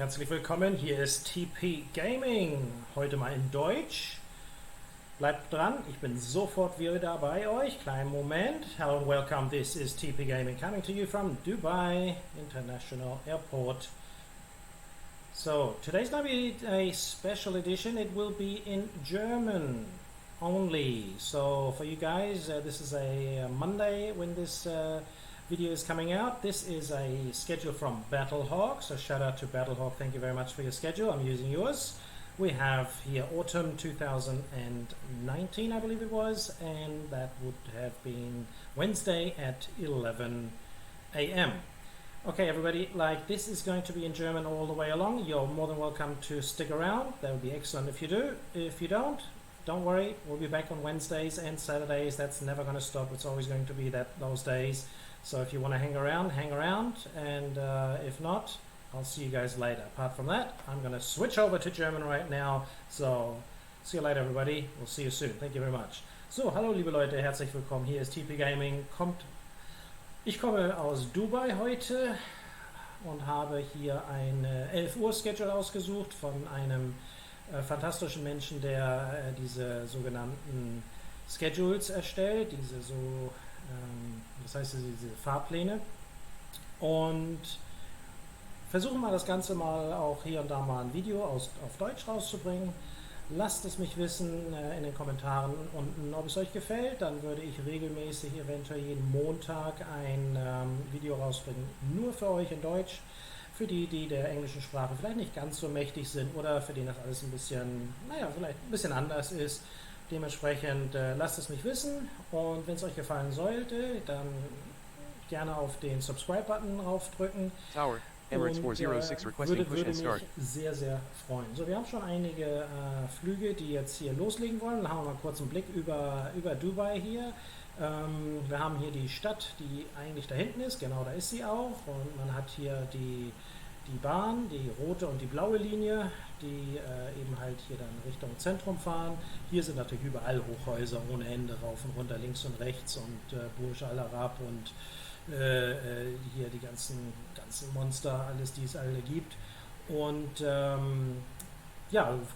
herzlich willkommen. Hier ist TP Gaming. Heute mal in Deutsch. Bleibt dran, ich bin sofort wieder bei euch. Kleinen Moment. Hello and welcome. This is TP Gaming coming to you from Dubai International Airport. So, today's going to be a special edition. It will be in German only. So, for you guys, this is a Monday when this video is coming out. This is a schedule from Battlehawk, so shout out to Battlehawk. Thank you very much for your schedule. I'm using yours. We have here autumn 2019, I believe it was, and that would have been Wednesday at 11 a.m. Okay, everybody, like this is going to be in German all the way along. You're more than welcome to stick around. That would be excellent if you do. If you don't worry. We'll be back on Wednesdays and Saturdays. That's never going to stop. It's always going to be those days. So if you want to hang around, and if not, I'll see you guys later. Apart from that, I'm going to switch over to German right now. So, see you later, everybody. We'll see you soon. Thank you very much. So, hallo liebe Leute, herzlich willkommen. Hier ist TP Gaming. Ich komme aus Dubai heute und habe hier ein 11 Uhr Schedule ausgesucht von einem fantastischen Menschen, der diese sogenannten Schedules erstellt, das heißt diese Fahrpläne, und versuchen mal das Ganze mal auch hier und da mal ein Video auf Deutsch rauszubringen. Lasst es mich wissen in den Kommentaren unten, ob es euch gefällt. Dann würde ich regelmäßig, eventuell jeden Montag, ein Video rausbringen, nur für euch in Deutsch. Für die der englischen Sprache vielleicht nicht ganz so mächtig sind oder für die das alles ein bisschen, vielleicht ein bisschen anders ist. Dementsprechend lasst es mich wissen, und wenn es euch gefallen sollte, dann gerne auf den Subscribe-Button raufdrücken. Tower, Emirates 406 requesting push and start. Mich sehr, sehr freuen. So, wir haben schon einige Flüge, die jetzt hier loslegen wollen. Dann haben wir mal kurz einen Blick über Dubai hier. Wir haben hier die Stadt, die eigentlich da hinten ist, genau da ist sie auch, und man hat hier die Bahn, die rote und die blaue Linie, die eben halt hier dann Richtung Zentrum fahren. Hier sind natürlich überall Hochhäuser ohne Ende, rauf und runter, links und rechts, und Burj Al Arab und hier die ganzen Monster, alles, die es alle gibt. Und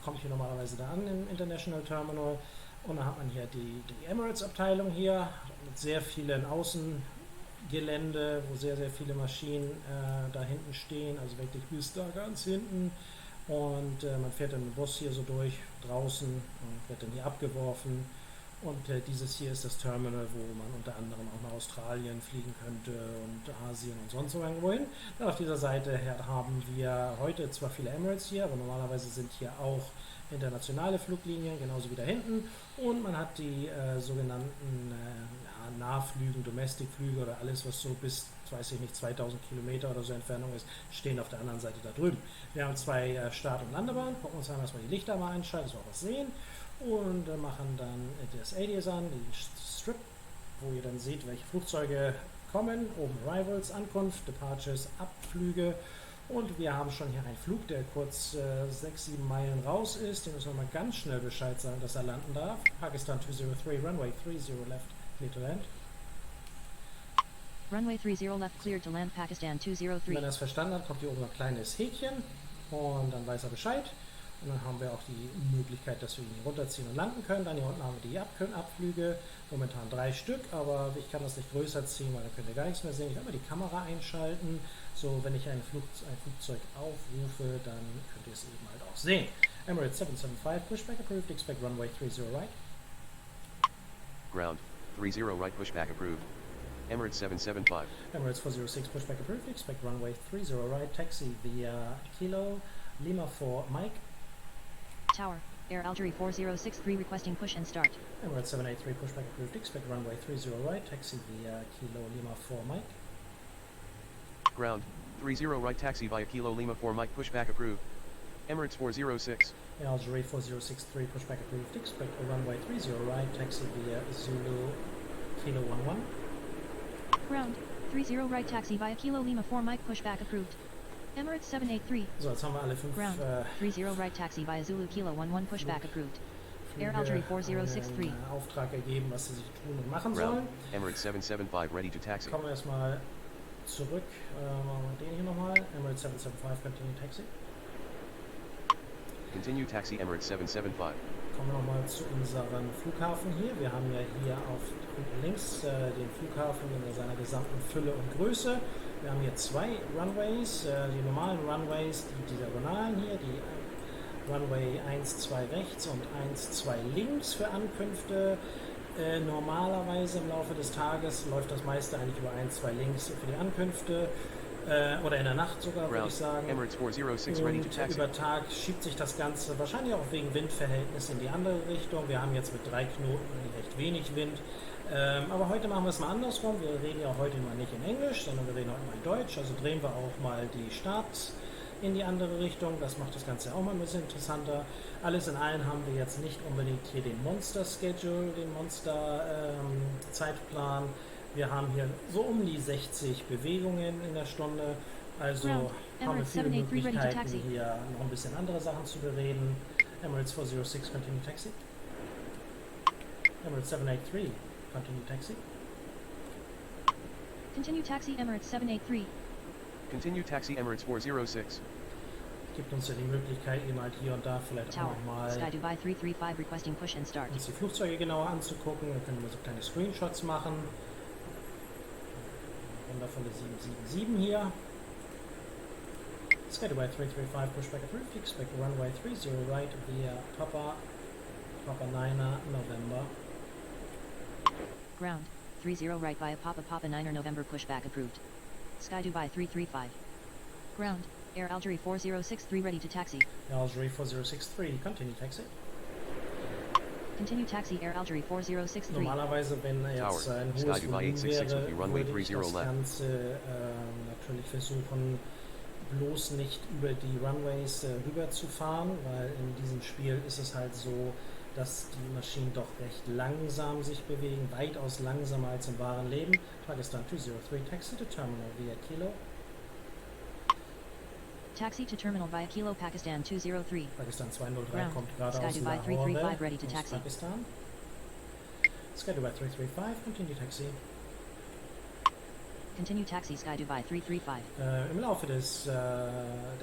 kommt hier normalerweise da an im International Terminal. Und dann hat man hier die Emirates-Abteilung hier mit sehr vielen Außengelände, wo sehr, sehr viele Maschinen da hinten stehen, also wirklich bis da ganz hinten. Und man fährt dann mit dem Bus hier so durch draußen und wird dann hier abgeworfen. Und dieses hier ist das Terminal, wo man unter anderem auch nach Australien fliegen könnte und Asien und sonst irgendwo hin. Dann auf dieser Seite her haben wir heute zwar viele Emirates hier, aber normalerweise sind hier auch internationale Fluglinien, genauso wie da hinten. Und man hat die sogenannten Nahflügen, Domestic-Flüge oder alles, was so bis, weiß ich nicht, 2000 Kilometer oder so Entfernung ist, stehen auf der anderen Seite da drüben. Wir haben zwei Start- und Landebahnen. Gucken uns an, dass wir die Lichter mal einschalten, dass wir auch was sehen. Und machen dann das ADS an, die Strip, wo ihr dann seht, welche Flugzeuge kommen. Oben Arrivals, Ankunft, Departures, Abflüge. Und wir haben schon hier einen Flug, der kurz 6-7 Meilen raus ist. Den müssen wir mal ganz schnell Bescheid sagen, dass er landen darf. Pakistan 203, Runway 30 left, clear to land. Runway 30 left, clear to land, Pakistan 203. Wenn er es verstanden hat, kommt hier oben ein kleines Häkchen und dann weiß er Bescheid. Und dann haben wir auch die Möglichkeit, dass wir ihn runterziehen und landen können. Dann hier unten haben wir die Abflüge, momentan 3 Stück, aber ich kann das nicht größer ziehen, weil dann könnt ihr gar nichts mehr sehen. Ich werde mal die Kamera einschalten, so wenn ich ein Flugzeug aufrufe, dann könnt ihr es eben halt auch sehen. Emirates 775, pushback approved, expect runway 30 right. Ground, 30 right pushback approved. Emirates 775. Emirates 406, pushback approved, expect runway 30 right, taxi via Kilo, Lima 4 Mike. Tower, Air Algeria 4063 requesting push and start. Emirates 783, pushback approved, expect runway 30 right, taxi via Kilo Lima 4 Mike. Ground, 30 right taxi via Kilo Lima 4 Mike pushback approved. Emirates 406. Air Algeria 4063, pushback approved, expect a runway 30 right, taxi via Zulu Kilo 11. Ground, 30 right taxi via Kilo Lima 4 Mike pushback approved. Emirates 783. So, jetzt haben wir alle 5 Ground, 30 right taxi via Zulu Kilo 11 pushback approved. Air Algeria 4063. Auftrag ergeben, was sie sich tun und machen Ground, sollen. Emirates 775 ready to taxi. Kommen wir erstmal zurück. Den hier nochmal. Emirates 775, continue taxi. Continue taxi Emirates 775. Kommen wir nochmal zu unserem Flughafen hier. Wir haben ja hier auf links den Flughafen in seiner gesamten Fülle und Größe. Wir haben hier zwei Runways, die normalen Runways, die diagonalen hier, die Runway 1, 2 rechts und 1, 2 links für Ankünfte. Normalerweise im Laufe des Tages läuft das meiste eigentlich über 1, 2 links für die Ankünfte. Oder in der Nacht sogar, würde ich sagen. Emirates 406 ready to Und taxi. über Tag schiebt sich das Ganze wahrscheinlich auch wegen Windverhältnis in die andere Richtung. Wir haben jetzt mit 3 Knoten recht wenig Wind. Aber heute machen wir es mal andersrum. Wir reden ja heute mal nicht in Englisch, sondern wir reden heute mal in Deutsch. Also drehen wir auch mal die Starts in die andere Richtung. Das macht das Ganze auch mal ein bisschen interessanter. Alles in allem haben wir jetzt nicht unbedingt hier den Monster-Schedule, den Monster-Zeitplan. Wir haben hier so um die 60 Bewegungen in der Stunde. Also haben wir viele Möglichkeiten, hier noch ein bisschen andere Sachen zu bereden. Emirates 406, continue taxi. Emirates 783, continue taxi. Continue taxi Emirates 783. Continue taxi Emirates 406. Gibt uns ja die Möglichkeit, eben halt hier und da vielleicht Tower, auch nochmal Sky Dubai 335 requesting push and start. uns die Flugzeuge genauer anzugucken. Dann können wir so kleine Screenshots machen. Wundervolle 777 hier. Sky Dubai 335 pushback approved. Expect runway 30 right via Papa 9er November. Ground 30 right via Papa 9er November pushback approved. Sky Dubai 335. Ground Air Algerie 4063 ready to taxi. Algerie 4063, continue taxi. Continue taxi Air Algerie 4063. Normalerweise, wenn jetzt Tower, ein Sky hohes Dubai Volumen 866 wäre, with you, runway würde ich 30 das left. Ganze natürlich versuchen, bloß nicht über die Runways rüber zu fahren, weil in diesem Spiel ist es halt so, dass die Maschinen doch recht langsam sich bewegen, weitaus langsamer als im wahren Leben. Pakistan 203, taxi to terminal via Kilo. Taxi to terminal via Kilo Pakistan 203. Pakistan 203 Ground, kommt gerade Sky aus Dubai Lahore, 335 ready to aus taxi. Pakistan. Sky Dubai 335, continue taxi. Continue taxi Sky Dubai 335. Im Laufe der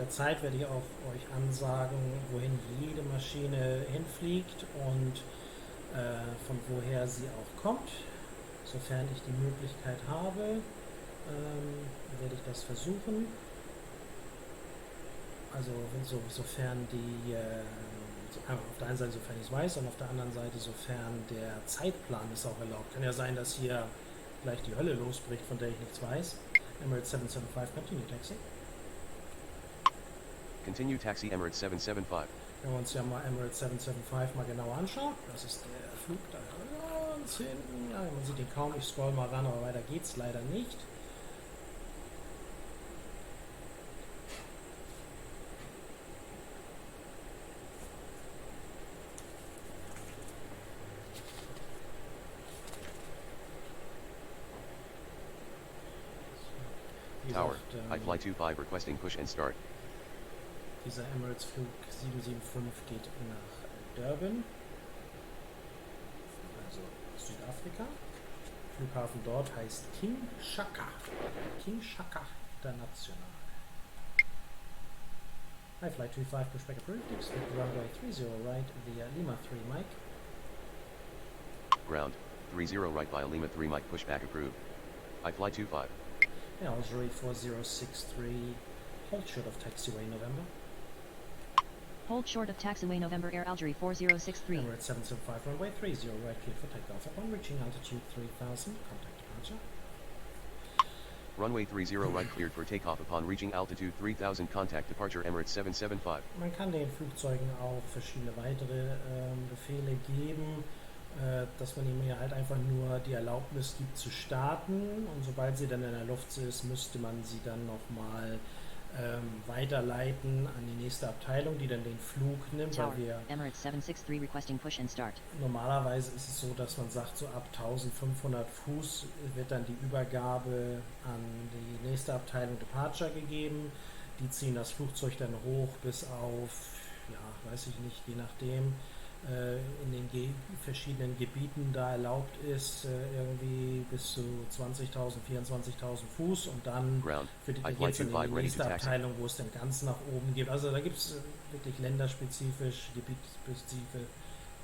Zeit werde ich auch euch ansagen, wohin jede Maschine hinfliegt und von woher sie auch kommt. Sofern ich die Möglichkeit habe, werde ich das versuchen. Also sofern auf der einen Seite sofern ich es weiß und auf der anderen Seite sofern der Zeitplan es auch erlaubt. Kann ja sein, dass hier gleich die Hölle losbricht, von der ich nichts weiß. Emirates 775, continue taxi. Continue taxi Emirates 775. Wenn wir uns ja mal Emirates 775 mal genauer anschauen. Das ist der Flug da ganz hinten. Ja, man sieht ihn kaum, ich scroll mal ran, aber weiter geht's leider nicht. Tower, I fly 25 requesting push and start. Dieser Emirates-Flug 775 geht nach Durban, also Südafrika. Flughafen dort heißt Kinshasa International. I fly 25 pushback approved, expect runway 30 right via Lima 3 Mike. Ground, 30 right via Lima 3 Mike pushback approved. I fly 25. Algerie 4063, hold short of taxiway November. Hold short of taxiway November Air Algerie 4063. Emirates 775 runway 30 right clear for takeoff upon reaching altitude 3000, contact departure. Runway 30 right cleared for takeoff upon reaching altitude 3000, contact departure Emirates 775. Man kann den Flugzeugen auch verschiedene weitere Befehle geben, dass man ihnen halt einfach nur die Erlaubnis gibt zu starten, und sobald sie dann in der Luft ist, müsste man sie dann nochmal weiterleiten an die nächste Abteilung, die dann den Flug nimmt, Tower, weil wir Emirates 763 requesting push and start. normalerweise ist es so, dass man sagt, so ab 1500 Fuß wird dann die Übergabe an die nächste Abteilung Departure gegeben. Die ziehen das Flugzeug dann hoch bis auf, ja, weiß ich nicht, je nachdem, in den verschiedenen Gebieten da erlaubt ist, irgendwie bis zu 20.000, 24.000 Fuß und dann findet ihr jetzt in die nächste Abteilung, wo es dann ganz nach oben geht. Also da gibt es wirklich länderspezifisch, gebietsspezifisch,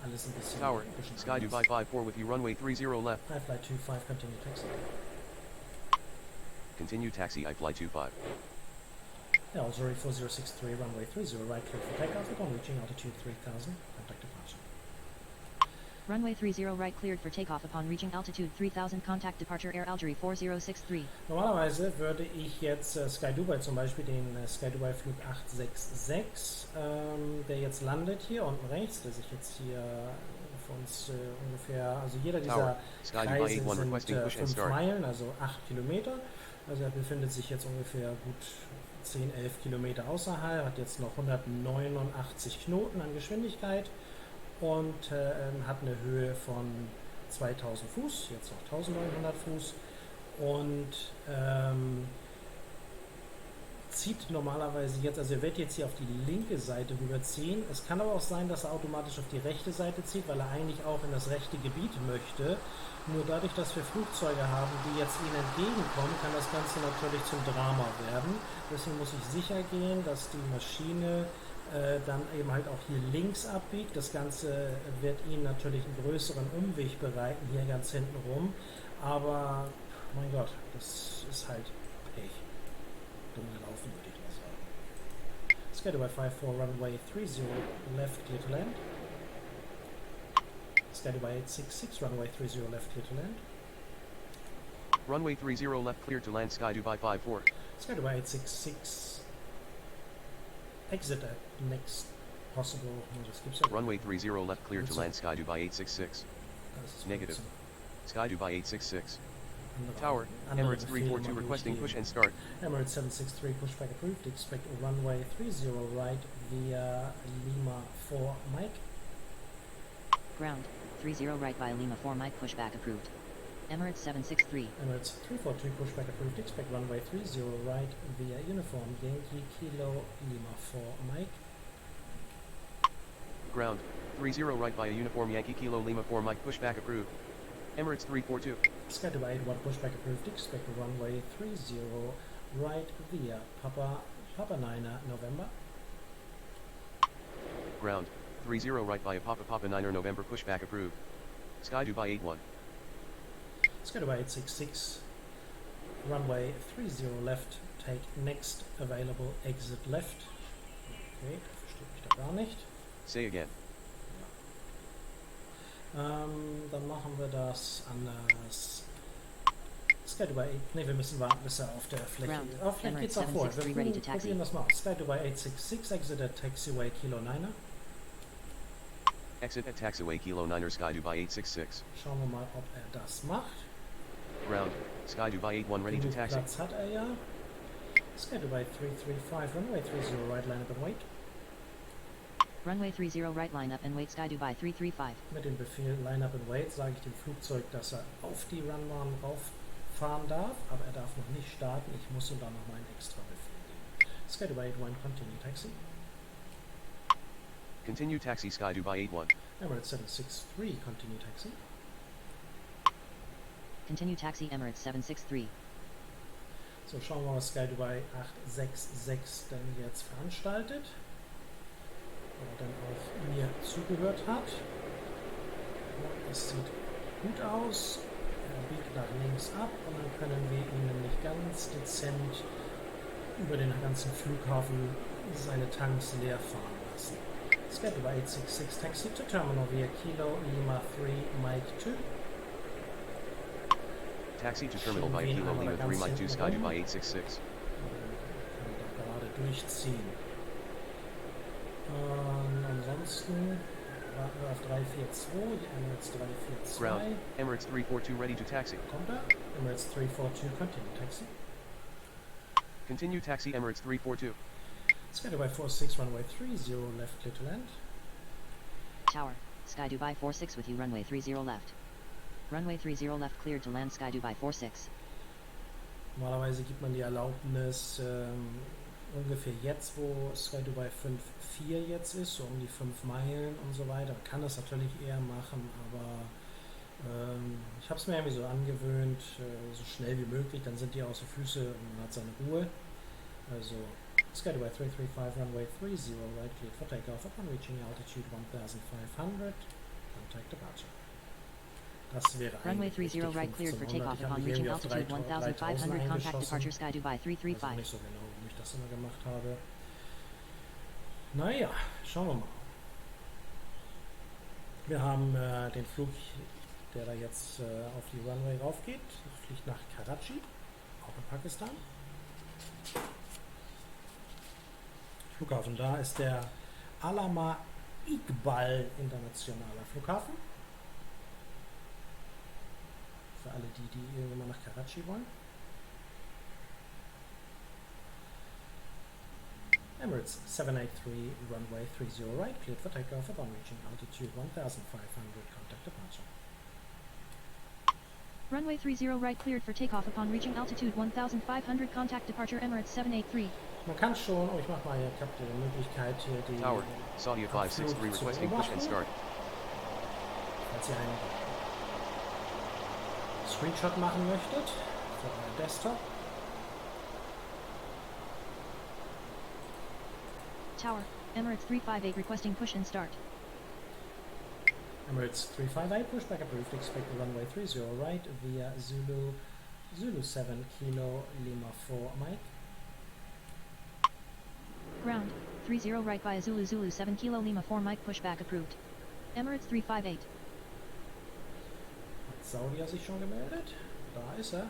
alles ein bisschen. Tower, Sky Dubai 54 with you, runway 30 left. I fly 25, continue taxi. Continue taxi, I fly 25. Yeah, Algeria 4063, runway 30, right clear for takeoff upon reaching altitude 3000, contact departure. Runway 30 right cleared for takeoff upon reaching altitude 3000, contact departure Air Algeria 4063. Normalerweise würde ich jetzt Sky Dubai zum Beispiel den Sky Dubai Flug 866, der jetzt landet hier unten rechts, der sich jetzt hier für uns ungefähr, also jeder dieser Kreise sind 5 Meilen, also 8 Kilometer. Also er befindet sich jetzt ungefähr gut 10, 11 Kilometer außerhalb, hat jetzt noch 189 Knoten an Geschwindigkeit und hat eine Höhe von 2000 Fuß, jetzt noch 1900 Fuß und zieht normalerweise jetzt, also er wird jetzt hier auf die linke Seite rüberziehen. Es kann aber auch sein, dass er automatisch auf die rechte Seite zieht, weil er eigentlich auch in das rechte Gebiet möchte. Nur dadurch, dass wir Flugzeuge haben, die jetzt ihnen entgegenkommen, kann das Ganze natürlich zum Drama werden. Deswegen muss ich sicher gehen, dass die Maschine dann eben halt auch hier links abbiegt. Das Ganze wird ihnen natürlich einen größeren Umweg bereiten, hier ganz hinten rum. Aber, mein Gott, das ist halt Pech. Dumm gelaufen, würde ich mal sagen. Sky Dubai 54, runway 30, left, clear to land. Sky Dubai 866, runway 30, left, clear to land. Runway 30 left, clear to land, Sky Dubai 54. Sky Dubai 866, exit at next possible, Runway 30 left, clear to land, Sky Dubai 866. Negative. Sky Dubai 866. Tower, Emirates 342 requesting push and start. Emirates 763 pushback approved. Expect runway 30 right via Lima 4 Mike. Ground, 30 right via Lima 4 Mike pushback approved. Emirates 763. Emirates 342 pushback approved. Expect runway 30 right via Uniform Yankee Kilo Lima 4 Mike. Ground, 30 right via Uniform Yankee Kilo Lima 4 Mike pushback approved. Emirates 342. Sky Dubai 81 pushback approved. Expect runway 30 right via Papa 9 November. Ground, 30 right via Papa 9 November pushback approved. Sky Dubai 81. Sky Dubai 866. Runway 30 left. Take next available exit left. Okay, verstehe ich da gar nicht. Say again. Dann machen wir das anders. Sky Dubai 8, ne, wir müssen warten, bis er auf der Fläche ist. Oh, vielleicht geht's auch vor. Wir probieren das mal. Sky Dubai 866, exit at taxiway Kilo 9er. Exit at taxiway Kilo 9er, Sky Dubai 866. Schauen wir mal, ob er das macht. Ground, Sky Dubai 81 ready to taxi. Platz hat er ja. Sky Dubai 335, runway 30 right, line up and wait. Runway 30 right line up and wait, Sky Dubai 335. Mit dem Befehl Line up and wait sage ich dem Flugzeug, dass er auf die Runbahn rauffahren darf, aber er darf noch nicht starten. Ich muss ihm da nochmal einen extra Befehl geben. Sky Dubai 81, continue taxi. Continue taxi, Sky Dubai 81. Emirates 763, continue taxi. Continue taxi, Emirates 763. So, schauen wir mal, was Sky Dubai 866 denn jetzt veranstaltet. Ob er dann auch mir zugehört hat. Ja, das sieht gut aus. Er biegt nach links ab und dann können wir ihn nämlich ganz dezent über den ganzen Flughafen seine Tanks leer fahren lassen. Sky Dubai 866 taxi to terminal via Kilo Lima 3 Mike 2. Taxi to terminal by Kilo Lima 3 Mike 2, Sky Dubai 866. Kann da gerade durchziehen. Ansonsten warten wir auf 342, die Emirates 342. Ground, Emirates 342 ready to taxi. Kommt er? Emirates 342, continue taxi. Continue taxi, Emirates 342. Sky Dubai 46, runway 30 left, clear to land. Tower, Sky Dubai 46 with you, runway 30 left. Runway 30 left cleared to land, Sky Dubai 46. Normalerweise gibt man die Erlaubnis, ungefähr jetzt, wo Sky Dubai 5.4 jetzt ist, so um die 5 Meilen und so weiter. Man kann das natürlich eher machen, aber ich habe es mir irgendwie so angewöhnt, so schnell wie möglich, dann sind die außer Füße und man hat seine Ruhe. Also Sky Dubai 335, runway 30, right cleared for takeoff upon reaching altitude 1500, contact departure. Das wäre Runway eigentlich 30 right cleared for takeoff upon reaching altitude 1500, contact departure Sky Dubai Ich weiß 335. nicht so genau, warum ich das immer gemacht habe. Naja, schauen wir mal. Wir haben den Flug, der da jetzt auf die Runway raufgeht, fliegt nach Karachi, auch in Pakistan. Flughafen da ist der Allama Iqbal internationaler Flughafen. Für alle die irgendwann mal nach Karachi wollen. Emirates 783, runway 30 right, cleared for takeoff upon reaching altitude 1500, contact departure. Runway 30 right cleared for takeoff upon reaching altitude 1500, contact departure Emirates 783. Man kann schon, ich mach mal hier, ich habe die Möglichkeit hier die Tower, Saudi 563 requesting push and start. Falls ihr einen Screenshot machen möchtet für euer Desktop. Tower, Emirates 358 requesting push and start. Emirates 358, pushback approved, expect the runway 30 right via Zulu 7 Kilo Lima 4 Mike. Ground, 30 right via Zulu 7 Kilo Lima 4 Mike pushback approved. Emirates 358. Hat Saudia sich schon gemeldet? Da ist er.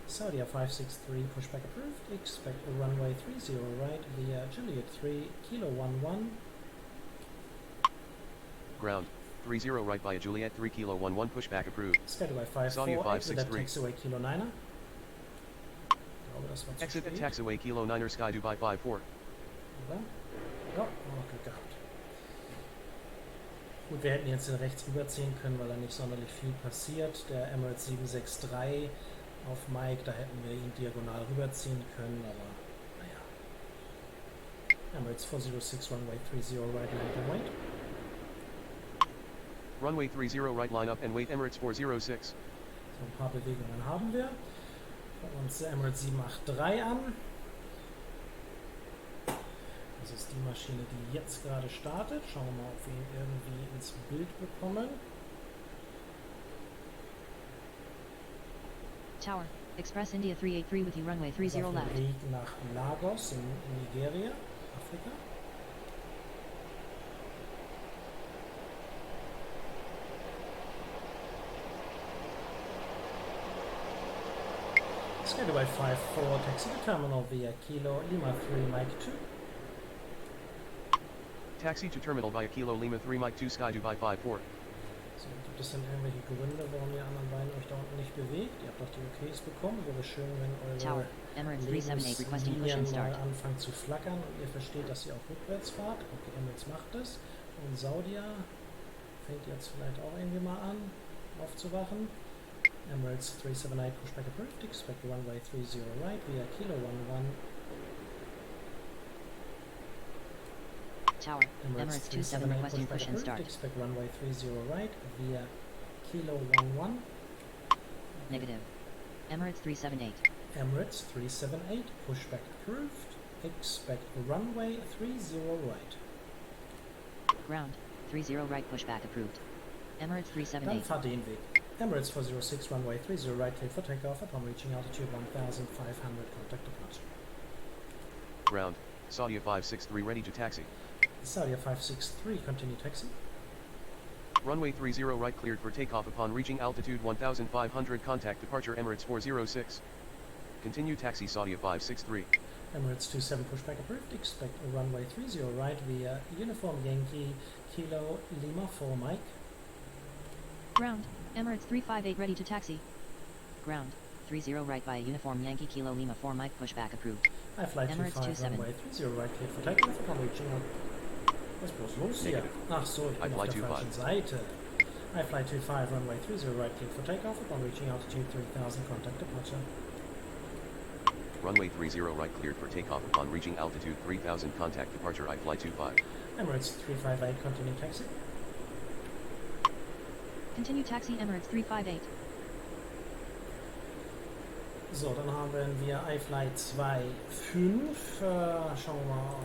Saudia 563, pushback approved, expect the runway 30 right via Juliet 3 Kilo 11. Ground, 30 right via Juliet 3 Kilo 11 pushback approved. Schedule by Saudi 5-4, exit at 563. taxiway Kilo 9er. Ich glaube, das war zu Exit at spät. taxiway Kilo 9er Sky Dubai 54. Oder? Ja, noch Glück gehabt. Gut, wir hätten jetzt den rechts rüberziehen können, weil da nicht sonderlich viel passiert. Der Emirates 763 auf Mike, da hätten wir ihn diagonal rüberziehen können, aber naja. Emirates 406, runway 30 right, land and wait. Runway 30 right line up and wait Emirates 406. So ein paar Bewegungen haben wir. Schauen wir uns der Emirates 783 an. Das ist die Maschine, die jetzt gerade startet. Schauen wir mal, ob wir ihn irgendwie ins Bild bekommen. Tower, Express India 383 with you runway 30 Auf dem left. Weg nach Lagos in Nigeria, Afrika. Schedule by 5-4, taxi to terminal via Kilo Lima 3 Mike 2. Taxi to terminal via Kilo Lima 3 Mike 2 Sky Dubai 54. So, gibt es denn irgendwelche Gründe, warum ihr anderen beiden euch da unten nicht bewegt? Ihr habt doch die OKs bekommen. Wäre schön, wenn Tower, eure Emirates 378 requesting push Lebenslinien and mal start. anfangen zu flackern und ihr versteht, dass ihr auch rückwärts fahrt. Okay, Emirates macht es. Und Saudia fängt jetzt vielleicht auch irgendwie mal an, aufzuwachen. Emirates 378 pushback approved. Expect runway 30 right via Kilo 11. Tower, Emirates 27 requesting push and start. Expect runway 30 right via Kilo 11. Negative. Emirates 378. Emirates 378 pushback approved. Expect runway 30 right. Ground, 30 right pushback approved. Emirates Dann 378. fahr den Weg. Emirates 406 runway 30 right clear for takeoff upon reaching altitude 1500, contact departure. Ground, Saudia 563 ready to taxi. Saudia 563 continue taxi. Runway 30 right cleared for takeoff upon reaching altitude 1500 contact departure Emirates 406. Continue taxi Saudia 563. Emirates 27 pushback approved. Expect a runway 30 right via Uniform Yankee Kilo Lima 4 Mike. Ground, Emirates 358 ready to taxi. Ground, 30 right via Uniform Yankee Kilo Lima 4 Mike pushback approved. I fly Emirates 25 27. runway 30 right clear for takeoff upon reaching Was ist bloß los hier? Ach so, ich bin auf der falschen Seite. I fly 25 runway 30 right clear for takeoff upon reaching altitude 3000 contact departure. Runway 30 right cleared for takeoff upon reaching altitude 3000, contact departure iFly 25. Emirates 358, continue taxi. Continue taxi Emirates 358. So, dann haben wir iFly 25. Schauen wir mal,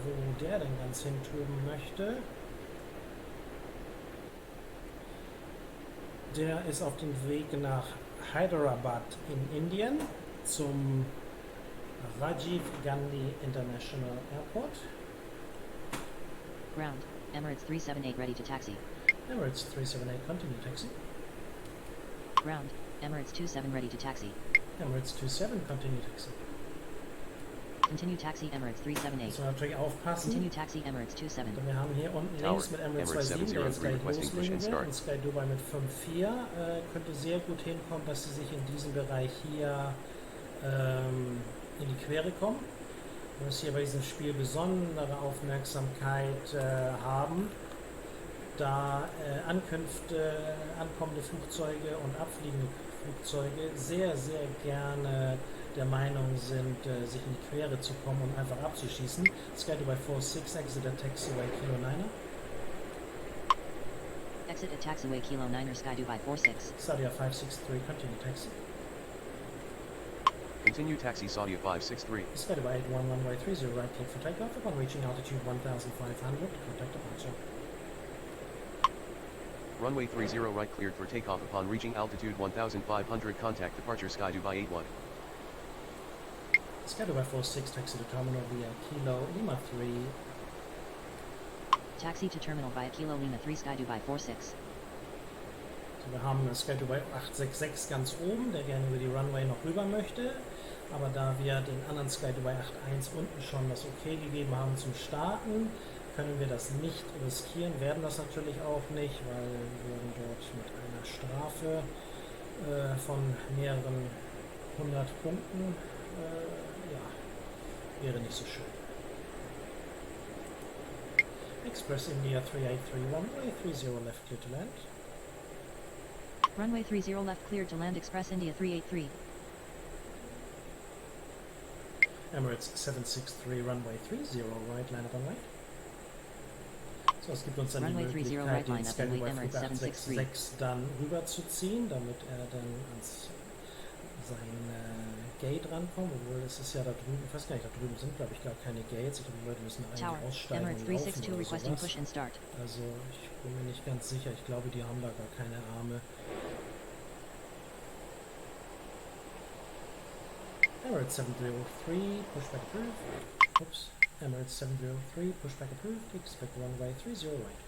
wo der denn ganz hintoben möchte. Der ist auf dem Weg nach Hyderabad in Indien zum Rajiv Gandhi International Airport. Ground, Emirates 378 ready to taxi. Emirates 378, continue taxi. Ground, Emirates 27 ready to taxi. Emirates 27, continue taxi. Continue taxi Emirates 378. Müssen wir natürlich aufpassen. Continue taxi Emirates 27. Wir haben hier unten Tower, links mit Emirates Emirates 27, der jetzt 703 gleich requesting push loslegen and will, start. und Sky Dubai mit 5.4 könnte sehr gut hinkommen, dass sie sich in diesem Bereich hier in die Quere kommen. Wir müssen hier bei diesem Spiel besondere Aufmerksamkeit haben, da ankommende Flugzeuge und abfliegende Flugzeuge sehr, sehr gerne der Meinung sind, sich in die Quere zu kommen und einfach abzuschießen. Sky Dubai 46, exit at taxiway Kilo 9er. Exit at taxiway Kilo 9er Sky Dubai 46. Sadia 563, continue taxi. Continue taxi Saudia 563. Sky Dubai 81, runway 30, right clear for takeoff. Upon reaching altitude 1,500, contact departure. Runway 30 right cleared for takeoff upon reaching altitude 1500, contact departure Sky Dubai 81. Sky Dubai 46, taxi to terminal via Kilo Lima 3. Taxi to terminal via Kilo Lima 3 Sky Dubai 46. So, wir haben Sky Dubai 866 ganz oben, der gerne über die Runway noch rüber möchte. Aber da wir den anderen Sky Dubai 81 unten schon das Okay gegeben haben zum Starten, können wir das nicht riskieren, werden das natürlich auch nicht, weil wir werden dort mit einer Strafe von mehreren 100 Punkten, wäre nicht so schön. Express India 383, runway 30 left clear to land. Runway 30 left cleared to land Express India 383. Emirates 763, runway 30 right, line up and wait. So, es gibt uns dann Runway die 30 Möglichkeit, right, den line up Sky and wait, Dubai Emirates 866 dann rüberzuziehen, damit er dann ans sein Gate rankommt, obwohl es ist ja da drüben, ich weiß gar nicht, da drüben sind glaube ich gar keine Gates, ich glaube die Leute müssen Tower, eigentlich aussteigen Emirates und laufen 362 oder requesting sowas. push and start. Also ich bin mir nicht ganz sicher, ich glaube die haben da gar keine Arme. Emirates 703, pushback approved. Oops. Emirates 703, pushback approved. Expect runway 30 right.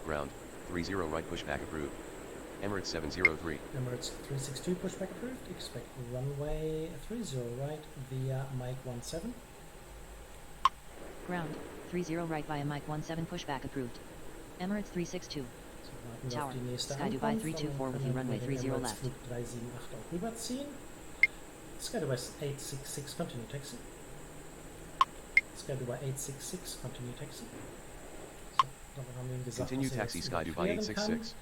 Ground 30 right pushback approved. Emirates 703. Emirates 362, pushback approved. Expect runway 30 right via Mike 17. Ground, 30 right via Mike 17 pushback approved. Emirates 362. So, warten wir Tower, auf die nächste Sky Dubai Ankunft, 324 with dann you, können runway wir den 30 Emirates left. Flug 378 auch rüberziehen. Sky Dubai 866, continue taxi. Sky Dubai 866, continue taxi. So, damit haben wir ihm gesagt, Continue dass er taxi jetzt Sky Dubai überqueren kann. 866.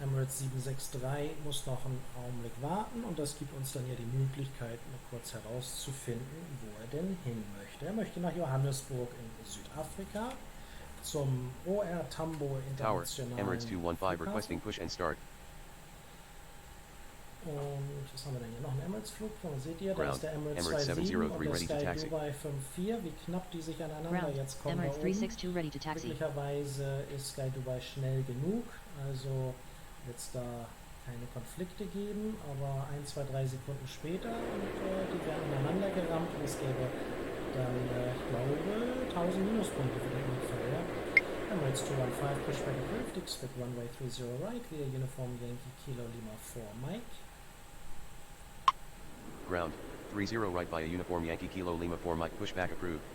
Emirates 763 muss noch einen Augenblick warten und das gibt uns dann ja die Möglichkeit, mal kurz herauszufinden, wo er denn hin möchte. Er möchte nach Johannesburg in Südafrika zum OR Tambo Tower, Internationalen Emirates 215 requesting Flughafen. push and start. Und was haben wir denn hier? Noch einen Emirates-Flug? Seht ihr, da Ground, ist der Emirates Emirates 27 und 703 der ready to Sky taxi. Dubai 54. Wie knapp die sich aneinander Ground, jetzt kommen Emirates da oben. 362 ready to taxi. Möglicherweise ist Sky Dubai schnell genug, also wird es da keine Konflikte geben, aber 1, 2, 3 Sekunden später und die werden ineinander gerammt und es gäbe dann, ich glaube, 1000 Minuspunkte für den Unfall. Ja? Emirates 215, pushback approved, expect runway 30 right, via Uniform Yankee Kilo Lima 4 Mike. Ground 30 right via Uniform Yankee Kilo Lima 4 Mike pushback approved.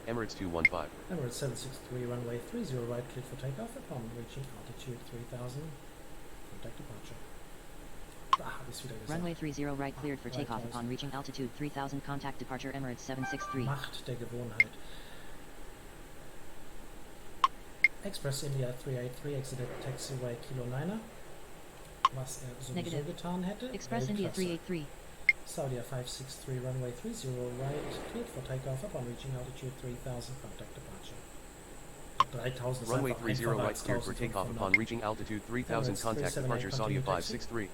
Emirates 215. Emirates 763, runway 30 right, clear for takeoff upon reaching altitude 3000. Contact departure. Ah, hab ich's wieder gesagt. Runway 30 right cleared for takeoff upon reaching altitude 3000 contact departure Emirates 763. Macht der Gewohnheit. Express India 383 exited taxiway Kilo 9er. Was er sowieso Negative. getan hätte. Express India Weltklasse. 383. Saudia 563, runway 30 right, cleared for takeoff upon reaching altitude 3000, contact departure. 3000 ist Runway einfach 30 einfacher right als cleared for takeoff upon 1500. reaching altitude 3000, Emirates contact 378, departure Saudia continue taxi. 563.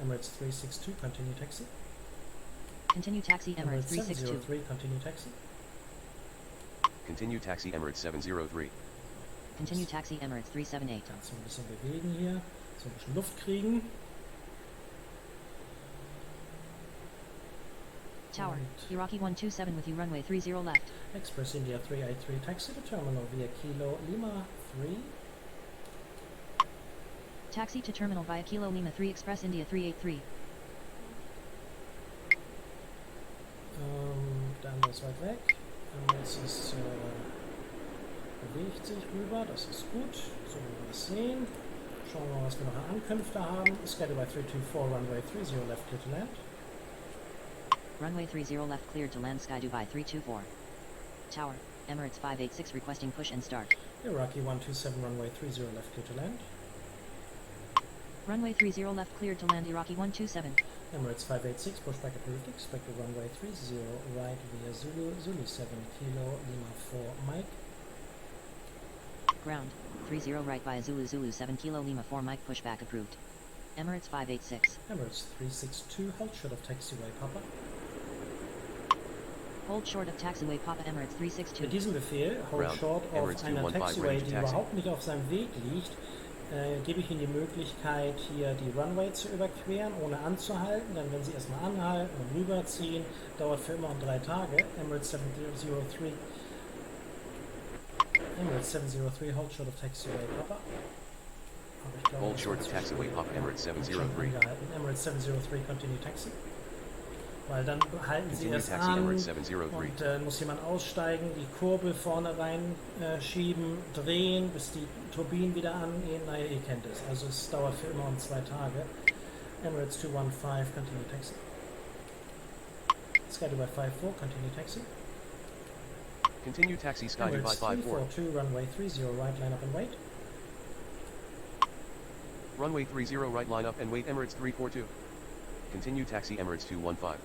Emirates 362, continue taxi. Continue taxi Emirates 362. 703, continue taxi. Continue taxi Emirates 703. Continue taxi Emirates 378. Kannst du ein bisschen bewegen hier, so ein bisschen Luft kriegen. Tower, Und Iraqi 127 with you runway 30 left. Express India 383, taxi to terminal via Kilo Lima 3. Taxi to terminal via Kilo Lima 3 Express India 383. Der andere ist weit weg. Jetzt ist, bewegt sich rüber, das ist gut. So wollen wir das sehen. Schauen wir mal, was wir noch an Ankünfte haben. Schedule by 324, runway 30 left, clear to land. Runway 30 left cleared to land Sky Dubai 324. Tower, Emirates 586 requesting push and start. Iraqi 127, runway 30 left, clear to land. Runway 30 left cleared to land Iraqi 127. Emirates 586, pushback approved, expected runway 30 right via Zulu, Zulu 7 Kilo Lima 4 Mike. Ground, 30 right via Zulu Zulu 7 Kilo Lima 4 Mike pushback approved. Emirates 586. Emirates 362, hold short of taxiway Papa. Hold short of taxiway Papa Emirates 362. Mit diesem Befehl, hold Ground, short Emirates auf einer 215 Taxiway, ready to die taxi. überhaupt nicht auf seinem Weg liegt, gebe ich Ihnen die Möglichkeit, hier die Runway zu überqueren, ohne anzuhalten. Denn wenn Sie erstmal anhalten und rüberziehen, dauert für immer 3 Tage. Emirates 703, Emirates 703, hold short of taxiway Papa. Aber ich glaube, Hold short of taxiway Papa Emirates 703. Emirates 703, continue taxi. Weil dann halten Sie Continue erst taxi an Emirates 703. und muss jemand aussteigen, die Kurbel vorne rein schieben, drehen, bis die Turbinen wieder angehen. Naja, ihr kennt es. Also es dauert für immer 2 Tage. Emirates 215, continue taxi. Sky Dubai 54, continue taxi. Continue taxi Sky Dubai Emirates 54. 342, runway 30 right, line up and wait. Runway 30 right line up and wait Emirates 342. Continue taxi Emirates 215.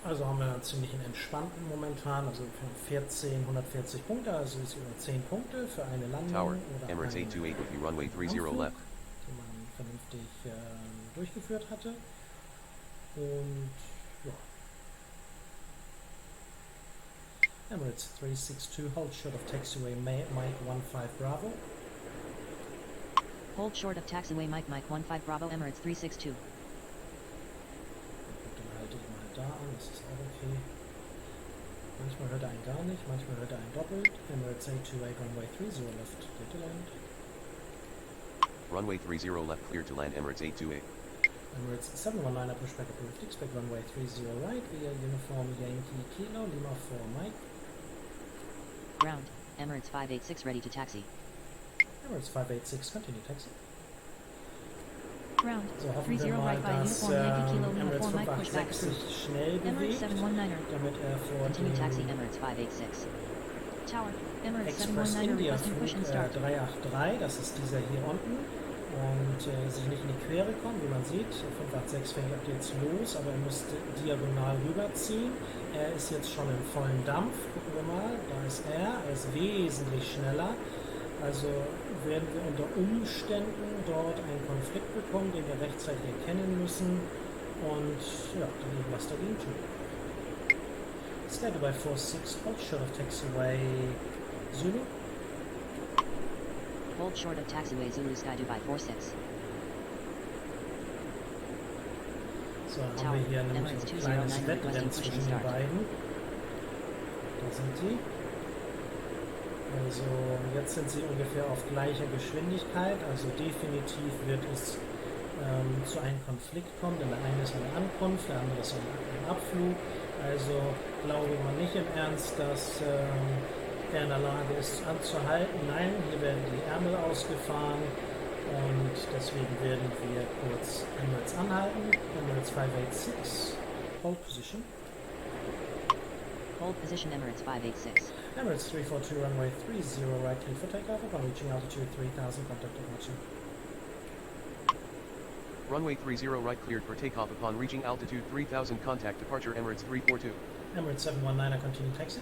Also haben wir einen ziemlich entspannten momentan, also 140 Punkte, also ist über 10 Punkte für eine Landung Tower, oder Emirates einen 828 with you runway 30 Anflug, left. den man vernünftig durchgeführt hatte. Und ja. Emirates 362, hold short of taxiway Mike 15 Bravo. Hold short of taxiway Mike 15 Bravo Emirates 362. Dann halte ich mal da an, das ist auch okay. Manchmal hört er einen gar nicht, manchmal hört er einen doppelt. Emirates 828, runway 30 left, clear to land. Runway 30 left cleared to land Emirates 828. Emirates 719 pushback approved, expect runway 30 right via uniform Yankee Kilo Lima 4 Mike. Ground, Emirates 586 ready to taxi. Emirates 586, continue taxi. Ground, So hoffen 30 wir mal, right via dass uniform Yankee Kilo Lima Emirates 4 Mike pushback 586 approved. sich schnell Emirates bewegt, 719er. damit er vor Continue taxi dem Emirates 586. Tower, Emirates Express 719er India requesting push Flug and start. 383, das ist dieser hier unten, und sich nicht in die Quere kommen, wie man sieht. 586 fängt ab jetzt los, aber er muss diagonal rüberziehen. Er ist jetzt schon im vollen Dampf, gucken wir mal, da ist er ist wesentlich schneller. Also werden wir unter Umständen dort einen Konflikt bekommen, den wir rechtzeitig erkennen müssen und ja, dann was dagegen tun. Sky Dubai 46, hold short of taxiway Zulu. Hold short of taxiway Zulu Sky Dubai 46. So, dann haben wir hier nämlich ein kleines Wettrennen zwischen den beiden. Da sind sie. Also jetzt sind sie ungefähr auf gleicher Geschwindigkeit, also definitiv wird es zu einem Konflikt kommen, denn der eine ist eine Ankunft, der andere ist ein Abflug. Also glaube ich mal nicht im Ernst, dass er in der Lage ist anzuhalten. Nein, hier werden die Ärmel ausgefahren und deswegen werden wir kurz Emirates anhalten. Emirates 586, hold position. Hold position Emirates 586. Emirates 342, runway 30 right, clear for takeoff upon reaching altitude 3000, contact departure. Runway 30 right cleared for takeoff upon reaching altitude 3000. Contact departure Emirates 342. Emirates 719er, continue taxi.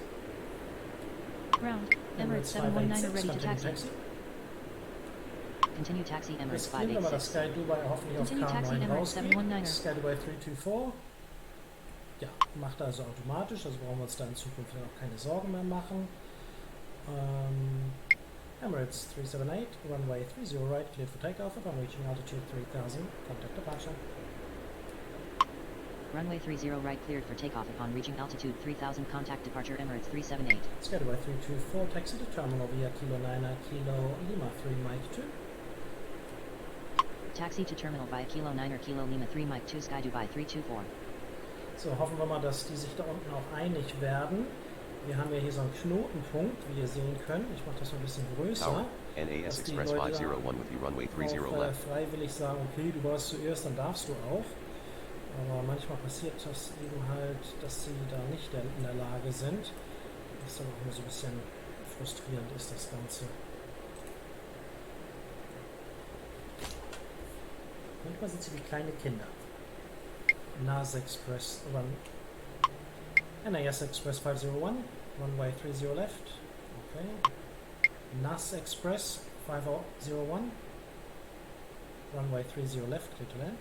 Ground, Emirates 719er, ready to taxi. taxi. Continue taxi, Emirates Jetzt kriegen wir mal das 586. Sky Dubai hoffentlich auf Continue taxi, K9 Emirates rausgeht. 719er. Sky Dubai 324. Ja, macht also automatisch, also brauchen wir uns da in Zukunft auch keine Sorgen mehr machen. Emirates 378, runway 30 right, cleared for takeoff upon reaching altitude 3000. Contact departure. Runway 30 right cleared for takeoff upon reaching altitude 3000. Contact departure Emirates 378. Sky Dubai 324, taxi to terminal via Kilo 9 Kilo Lima 3 Mike 2. Taxi to terminal via Kilo 9 Kilo Lima 3 Mike 2 Sky Dubai 324. So, hoffen wir mal, dass die sich da unten auch einig werden. Wir haben ja hier so einen Knotenpunkt, wie ihr sehen könnt. Ich mache das mal ein bisschen größer. Tower, NAS Express 501 with you runway 30 auch, left. freiwillig sagen, okay, du warst zuerst, dann darfst du auch. Aber manchmal passiert das eben halt, dass sie da nicht in der Lage sind. Was dann auch immer so ein bisschen frustrierend ist, das Ganze. Manchmal sind sie wie kleine Kinder. NAS Express, NAS Express 501, runway 30 left. Okay. NAS Express 501, runway 30 left, clear to land.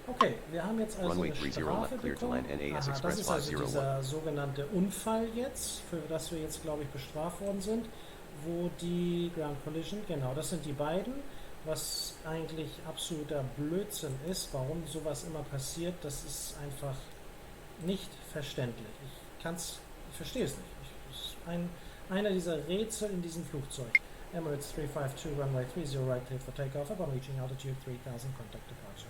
Okay, wir haben jetzt also Runway eine 30 Strafe left, clear to bekommen. land, NAS Aha, das Express ist also 501. dieser sogenannte Unfall jetzt, für das wir jetzt, glaube ich, bestraft worden sind, wo die Ground Collision, genau, das sind die beiden, was eigentlich absoluter Blödsinn ist, warum sowas immer passiert, das ist einfach nicht verständlich. Ich verstehe es nicht. Es ist einer dieser Rätsel in diesem Flugzeug. Emirates 352, runway 30 right, cleared for takeoff upon reaching altitude 3000, contact departure.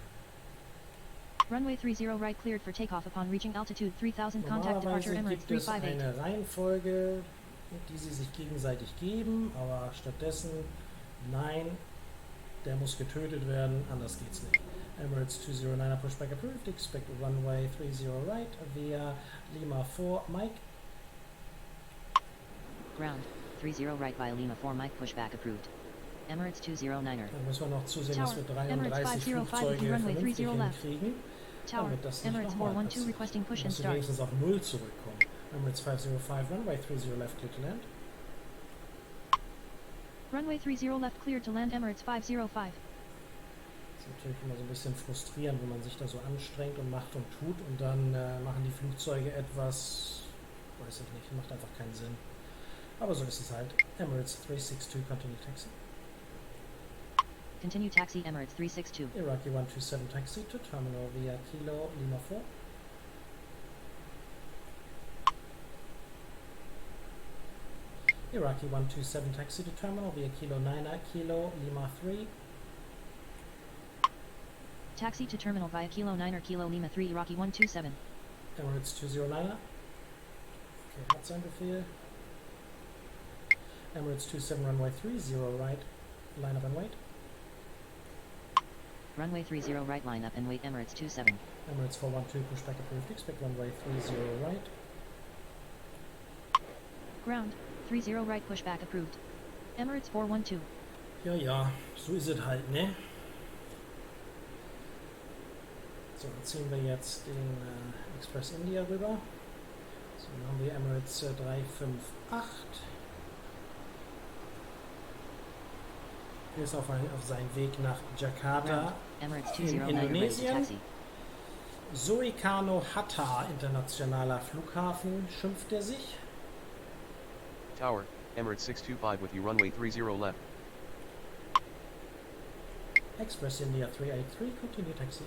Runway 30 right cleared for takeoff upon reaching altitude 3000. Contact Normalerweise departure Emirates gibt es 358. eine Reihenfolge, die sie sich gegenseitig geben, aber stattdessen, nein, der muss getötet werden, anders geht's nicht. Emirates 209er pushback approved, expect runway 30 right via Lima 4 Mike. Ground, 30 right via Lima 4 Mike pushback approved. Emirates 209er. Dann müssen wir noch zusehen, Tower, dass wir Emirates 33 505 Flugzeuge runway vernünftig 30 left. hinkriegen, Tower, damit das nicht Emirates nochmal 412 passiert. requesting push and Dass wir start. wenigstens auf 0 zurückkommen. Emirates 505 runway 30 left, clear to land. Runway 30 left cleared to land Emirates 505. Das ist natürlich immer so ein bisschen frustrierend, wenn man sich da so anstrengt und macht und tut und dann machen die Flugzeuge etwas, weiß ich nicht, macht einfach keinen Sinn. Aber so ist es halt. Emirates 362, continue taxi. Continue taxi Emirates 362. Iraqi 127 taxi to terminal via Kilo Lima 4. Iraqi 127 taxi to terminal via Kilo 9 Kilo Lima 3. Taxi to terminal via Kilo 9 Kilo Lima 3 Iraqi 127. Emirates 209er. Okay, hat sein Befehl. Emirates 27 runway 30 right, line up and wait. Runway 30 right line up and wait Emirates 27. Emirates 412 pushback approved, expect runway 30 right. Ground, 30 right pushback approved. Emirates 412. Ja, ja, so ist es halt, ne? So, dann ziehen wir jetzt den Express India rüber. So, dann haben wir Emirates 358. Er ist auf seinem Weg nach Jakarta Emirates in 209 ready to Indonesien. taxi. Soekarno Hatta, internationaler Flughafen, schimpft er sich. Tower, Emirates 625 with you runway 30 left. Express India 383, continue taxi.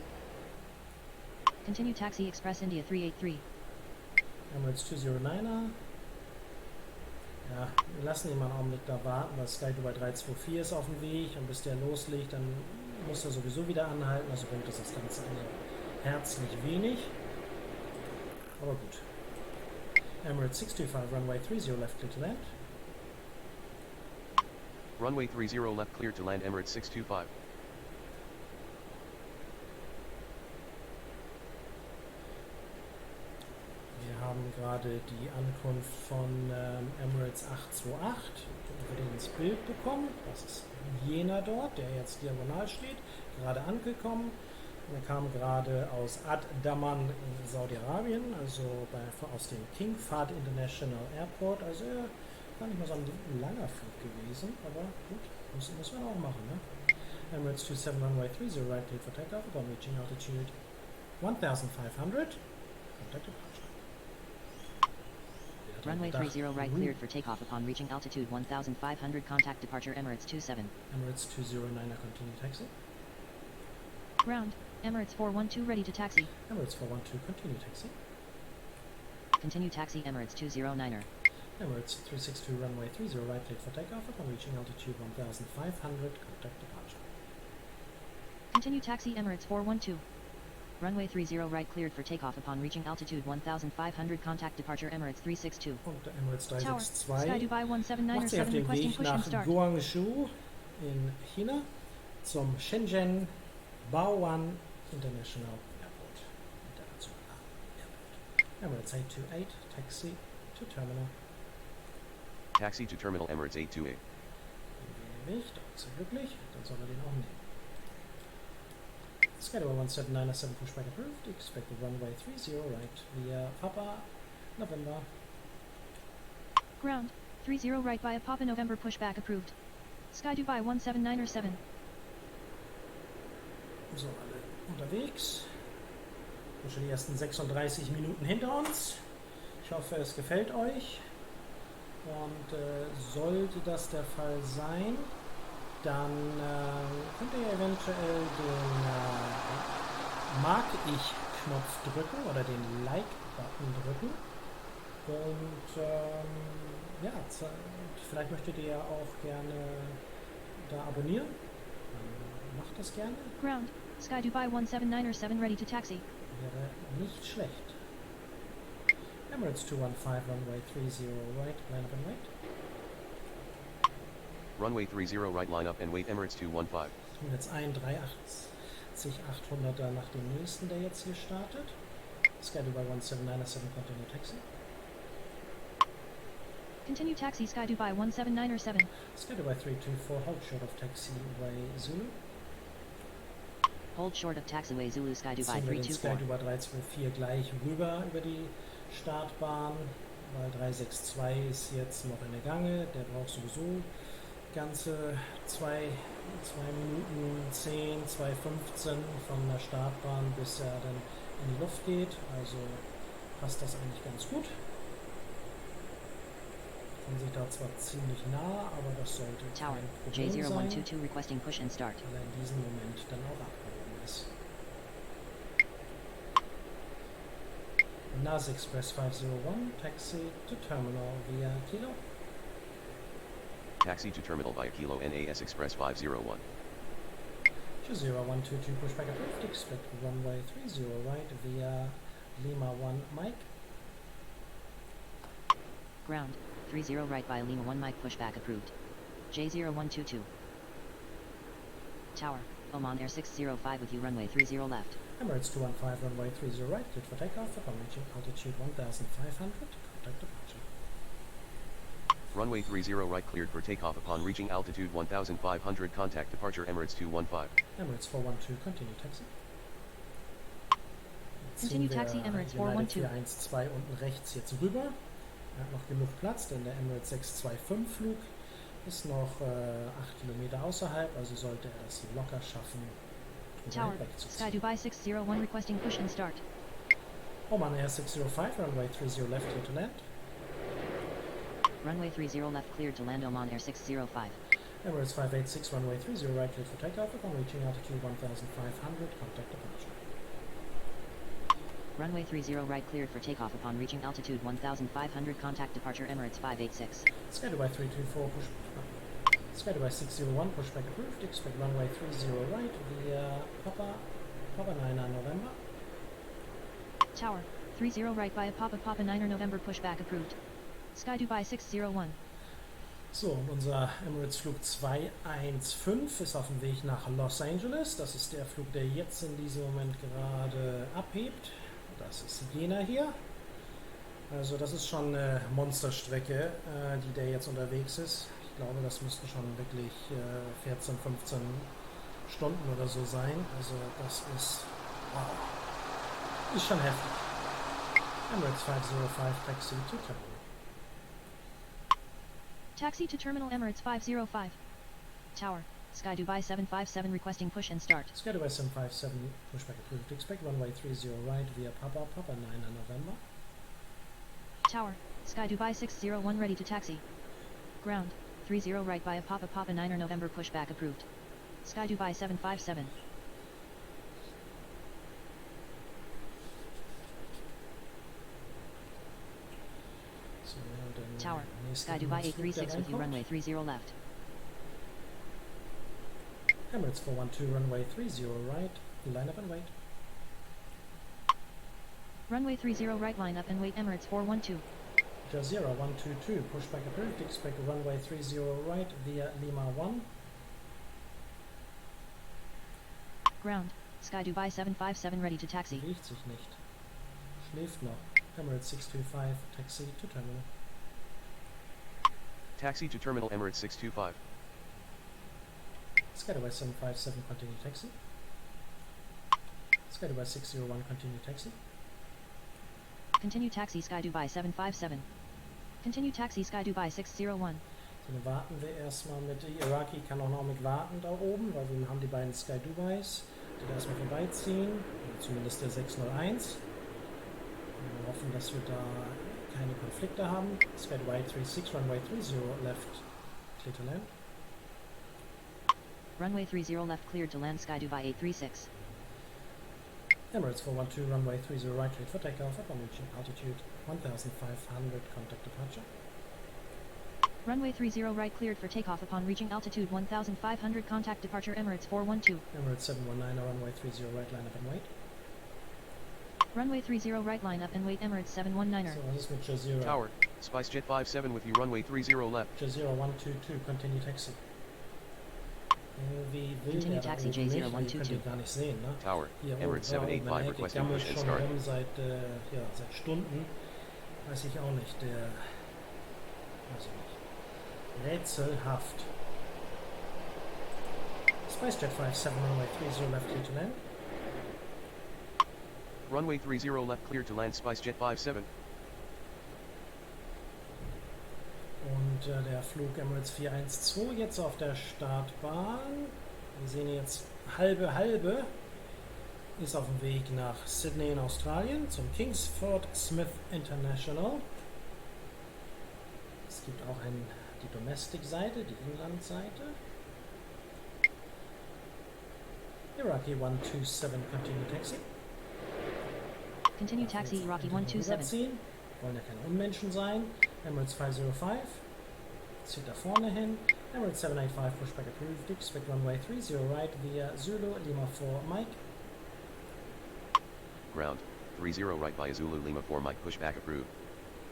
Continue taxi Express India 383. Emirates 209er. Ja, wir lassen ihn mal einen Augenblick da warten, weil Sky Dubai 324 ist auf dem Weg und bis der loslegt, dann muss er sowieso wieder anhalten, also bringt das Ganze herzlich wenig. Aber gut. Emirates 625, runway 30 left, clear to land. Runway 30 left clear to land Emirates 625. Wir haben haben gerade die Ankunft von Emirates 828 ins Bild bekommen. Das ist jener dort, der jetzt diagonal steht, gerade angekommen. Er kam gerade aus Ad-Daman in Saudi-Arabien, also aus dem King Fahd International Airport. Also gar nicht mal so ein langer Flug gewesen, aber gut, muss man auch machen, ne? Emirates 27 runway 30 right cleared for takeoff upon reaching altitude 1500. Contact departure. Runway 30 right cleared for takeoff upon reaching altitude 1500. Contact departure Emirates 27. Emirates 209er continue taxi. Ground. Emirates 412 ready to taxi. Emirates 412 continue taxi. Continue taxi Emirates 209er. Emirates 362 runway 30 right cleared for takeoff upon reaching altitude 1500. Contact departure. Continue taxi Emirates 412. Runway 30 right cleared for takeoff upon reaching altitude 1500. Contact departure Emirates 362. Und der Emirates 362 Sky Dubai 179 macht sich auf den requesting Weg push and nach start. Guangzhou in China zum Shenzhen Bao'an International Airport. International Airport. Emirates 828 taxi to terminal. Taxi to terminal Emirates 828. Nicht, ist er glücklich, dann soll er den auch nehmen. Schedule 17907 pushback approved. Expected runway 30 right via Papa November. Ground. 30 right via Papa November pushback approved. Sky Dubai 17907. So, alle unterwegs. Schon die ersten 36 Minuten hinter uns. Ich hoffe, es gefällt euch. Und sollte das der Fall sein, dann könnt ihr eventuell den Mag ich-Knopf drücken oder den Like-Button drücken. Und ja, vielleicht möchtet ihr ja auch gerne da abonnieren. Macht das gerne. Ground. Sky Dubai 17907 ready to taxi. Wäre nicht schlecht. Emirates 215 runway 30 right, line up and wait. Runway 30 right line up and wait Emirates 215. Und jetzt ein 380-800er nach dem nächsten, der jetzt hier startet. Sky Dubai 17907 continue taxi. Continue taxi Sky Dubai 17907. Sky Dubai 324 hold short of taxiway Zulu. Hold short of taxiway Zulu Sky Dubai Ziehen wir den Sky 324. Dubai 324 gleich rüber über die Startbahn, weil 362 ist jetzt noch in der Gange, der braucht sowieso ganze 2 Minuten 10, 2,15 von der Startbahn, bis er dann in die Luft geht, also passt das eigentlich ganz gut. Kommen sich da zwar ziemlich nah, aber das sollte Tower kein Problem sein, J0122 requesting push and start. weil er in diesem Moment dann auch abgehoben ist. NAS Express 501, Taxi to Terminal via Kilo. Taxi to terminal via Kilo NAS Express 501. 20122 pushback approved, expect runway 30 right via Lima 1 Mike. Ground. 30 right via Lima 1 Mike pushback approved. J0122. Tower. Oman Air 605 with you runway 30 left. Emirates 215 runway 30 right, cleared for takeoff upon reaching altitude 1500, contact departure. Runway 30 right cleared for takeoff upon reaching altitude 1500. Contact departure Emirates 215. Emirates 412, continue taxi. Continue taxi Emirates 412. 412 unten rechts jetzt rüber. Er hat noch genug Platz, denn der Emirates 625 Flug ist noch 8 Kilometer außerhalb, also sollte er das locker schaffen, Tower. Sky Dubai 601 requesting push and start. Oman Air 605, runway 30 left here to land. Runway 30 left cleared to land Oman Air 605. Emirates 586, runway 30 right cleared for takeoff upon reaching altitude 1500, contact departure. Runway 30 right cleared for takeoff upon reaching altitude 1500. Contact departure Emirates 586. Sky Dubai 324, Sky Dubai 601, pushback approved, expect runway 30 right via Papa 9 November. Tower. 30 right via Papa 9 November pushback approved. Sky Dubai 601. So, und unser Emirates Flug 215 ist auf dem Weg nach Los Angeles. Das ist der Flug, der jetzt in diesem Moment gerade abhebt. Das ist jener hier. Also das ist schon eine Monsterstrecke, die der jetzt unterwegs ist. Ich glaube, das müssten schon wirklich 14, 15 Stunden oder so sein. Also das ist, wow, ist schon heftig. Emirates 505 Taxi to Terminal. Taxi to Terminal Emirates 505. Tower, Sky Dubai 757 requesting push and start. Sky Dubai 757 pushback approved. Expect runway 30 right via Papa 9 November. Tower, Sky Dubai 601 ready to taxi. Ground, 30 right via Papa 9 November pushback approved. Sky Dubai 757. So, dann Tower, Sky Dubai 836 with you runway 30 left. Emirates 412 runway 30 right, line up and wait. Runway 30 right line up and wait Emirates 412. Jazeera 122 pushback approved. Expect runway 30 right via Lima 1. Ground, Sky Dubai 757 ready to taxi. Bewegt sich nicht. Schläft noch. Emirates 625 taxi to terminal. Taxi to terminal Emirates 625. Sky Dubai 757 continue taxi. Sky Dubai 601 continue taxi. Continue taxi Sky Dubai 757. Continue taxi Sky Dubai 601. Dann warten wir erstmal mit, Iraqi kann auch noch mit warten da oben, weil wir haben die beiden Sky Dubais, die da erstmal vorbeiziehen, oder zumindest der 601. Wir hoffen, dass wir da keine Konflikte haben. Sky Dubai 36, runway 30 left, clear to land. Runway 30 left cleared to land Sky Dubai 836. Emirates 412, runway 30 right, cleared for takeoff upon reaching altitude 1500, contact departure. Runway 30 right cleared for takeoff upon reaching altitude 1500, contact departure Emirates 412. Emirates 719, runway 30 right, line up and wait. Runway 30 right line up and wait Emirates 719er. So was ist mit Jazeera? Tower, SpiceJet 57 with you runway 30 left. Jazeera 122, continue taxi. Irgendwie will Continue der taxi da oben J0 nicht, weil ihr könnt 122. ihn gar nicht sehen, ne? Tower, Hier Emirates oben, wenn 785 der requesting gammelt push and schon start. rum seit Stunden. Weiß ich auch nicht, weiß ich nicht. Rätselhaft. SpiceJet 57, runway 30 left, clear to land. Runway 30 left cleared to land SpiceJet 57. Und der Flug Emirates 412 jetzt auf der Startbahn. Wir sehen jetzt halbe. Ist auf dem Weg nach Sydney in Australien zum Kingsford Smith International. Es gibt auch die Domestic-Seite, die Inland-Seite. Iraqi 127, continue taxi. Continue taxi Iraqi 127. Rüberziehen. Wollen ja keine Unmenschen sein. Emirates 505. Zieht da vorne hin. Emirates 785, pushback approved. Expect runway 30 right via Zulu Lima 4 Mike. Ground, 30 right by Zulu Lima 4 Mike pushback approved.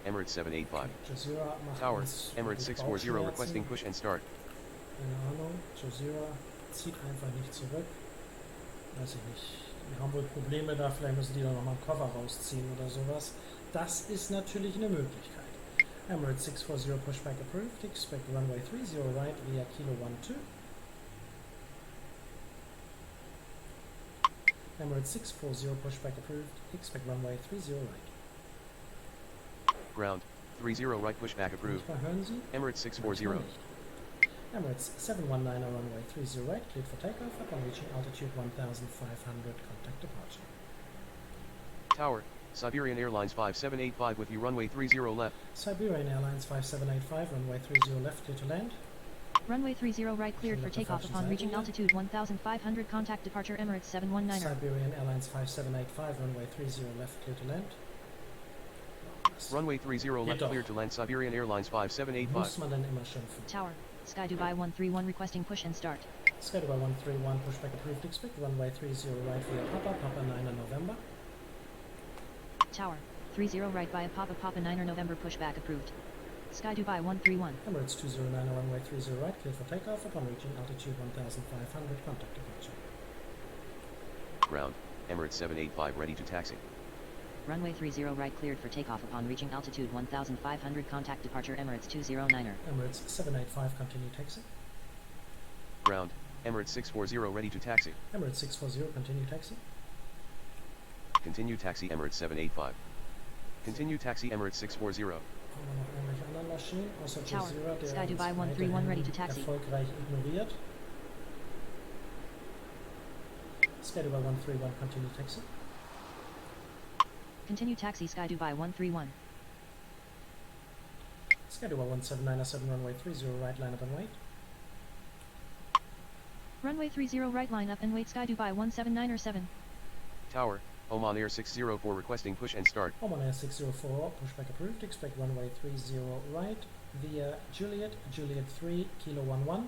Emirates 785. Jazeera macht Tower, uns Emirates 640 requesting push and start. Keine Ahnung. Jazeera zieht einfach nicht zurück. Weiß ich nicht. Die haben wohl Probleme da. Vielleicht müssen die da nochmal einen Cover rausziehen oder sowas. Das ist natürlich eine Möglichkeit. Emirates 640 pushback approved. Expect runway 30 right via Kilo 12. Emirates 640 pushback approved. Expect runway 30 right. Ground, 30 right pushback approved. Manchmal hören Sie? Emirates 640. Manchmal nicht. Emirates 719 runway 30 right, cleared for takeoff upon reaching altitude 1500, contact departure. Tower, Siberian Airlines 5785 with you runway 30 left. Siberian Airlines 5785, runway 30 left, clear to land. Runway 30 right cleared for takeoff upon reaching altitude 1500, contact departure Emirates 719er. Siberian Airlines 5785, runway 30 left, clear to land. Runway 30 left doch. cleared to land Siberian Airlines 5785. Muss man dann immer schimpfen. Tower, Sky Dubai 131 requesting push and start. Sky Dubai 131, pushback approved, expect runway 30 right via Papa 9 November. Tower, 30 right via Papa 9 November pushback approved. Sky Dubai 131. Emirates 209, runway 30 right, clear for takeoff upon reaching altitude 1500, contact departure. Ground, Emirates 785 ready to taxi. Runway 30 right cleared for takeoff upon reaching altitude 1500. Contact departure Emirates 209er. Emirates 785, continue taxi. Ground, Emirates 640 ready to taxi. Emirates 640, continue taxi. Continue taxi Emirates 785. Continue taxi Emirates 640. Haben wir noch irgendwelche anderen Maschinen, außer Tower, Jazeera, der Sky uns Dubai 131 ready to weiterhin taxi. erfolgreich ignoriert. Sky Dubai 131, continue taxi. Continue taxi Sky Dubai 131. Sky Dubai 1797, runway 30 right, line up and wait. Runway 30 right line up and wait Sky Dubai 179er7. Tower, Oman Air 604 requesting push and start. Oman Air 604, pushback approved, expect runway 30 right, via Juliet 3, Kilo 11.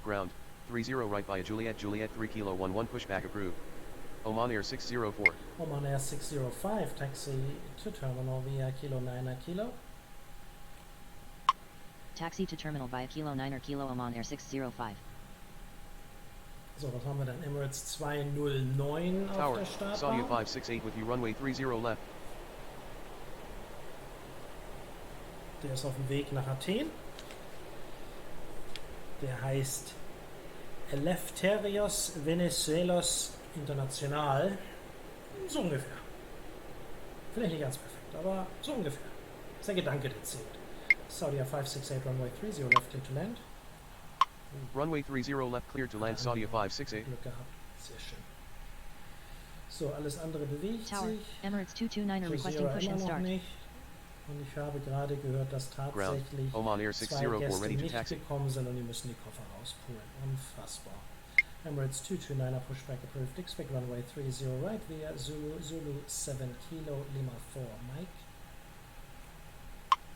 Ground, 30 right via Juliet 3 Kilo 11 pushback approved. Oman Air 604. Oman Air 605, taxi to terminal via Kilo 9 Kilo. Taxi to terminal via Kilo 9er Kilo Oman Air 605. So, was haben wir dann? Emirates 209 auf Tower, der Startbahn. Saudi 568 with you runway 30 left. Der ist auf dem Weg nach Athen. Der heißt Eleftherios Venizelos International. So ungefähr. Vielleicht nicht ganz perfekt, aber so ungefähr. Das ist der Gedanke, der zählt. Saudi 568 runway 30 left clear to land. Runway 30 left cleared to land Saudi 568. Glück gehabt. Sehr schön. So, alles andere bewegt Tower, sich. Emirates 229er requesting Jazeera push immer and noch start. nicht. Und ich habe gerade gehört, dass tatsächlich Oman Air zwei 604 Gäste ready to nicht taxi. gekommen sind und die müssen die Koffer rauspulen. Unfassbar. Emirates 229er pushback approved. Expect runway 30 right via Zulu 7 Kilo Lima 4 Mike.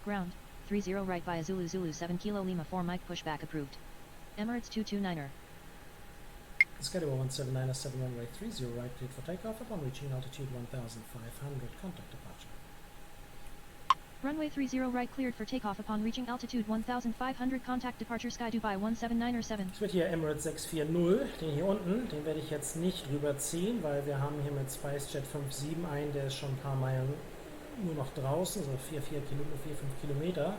Ground, 30 right via Zulu 7 Kilo Lima 4 Mike pushback approved. Emirates 229er. Schedule 179er 7 runway 30 right cleared for takeoff upon reaching altitude 1500. Contact departure. Runway 30 right cleared for takeoff upon reaching altitude 1500. Contact departure Sky Dubai 179er 7. Es wird hier Emirates 640, den hier unten, den werde ich jetzt nicht rüberziehen, weil wir haben hier mit SpiceJet 57 einen, der ist schon ein paar Meilen nur noch draußen, so 4, 5 Kilometer.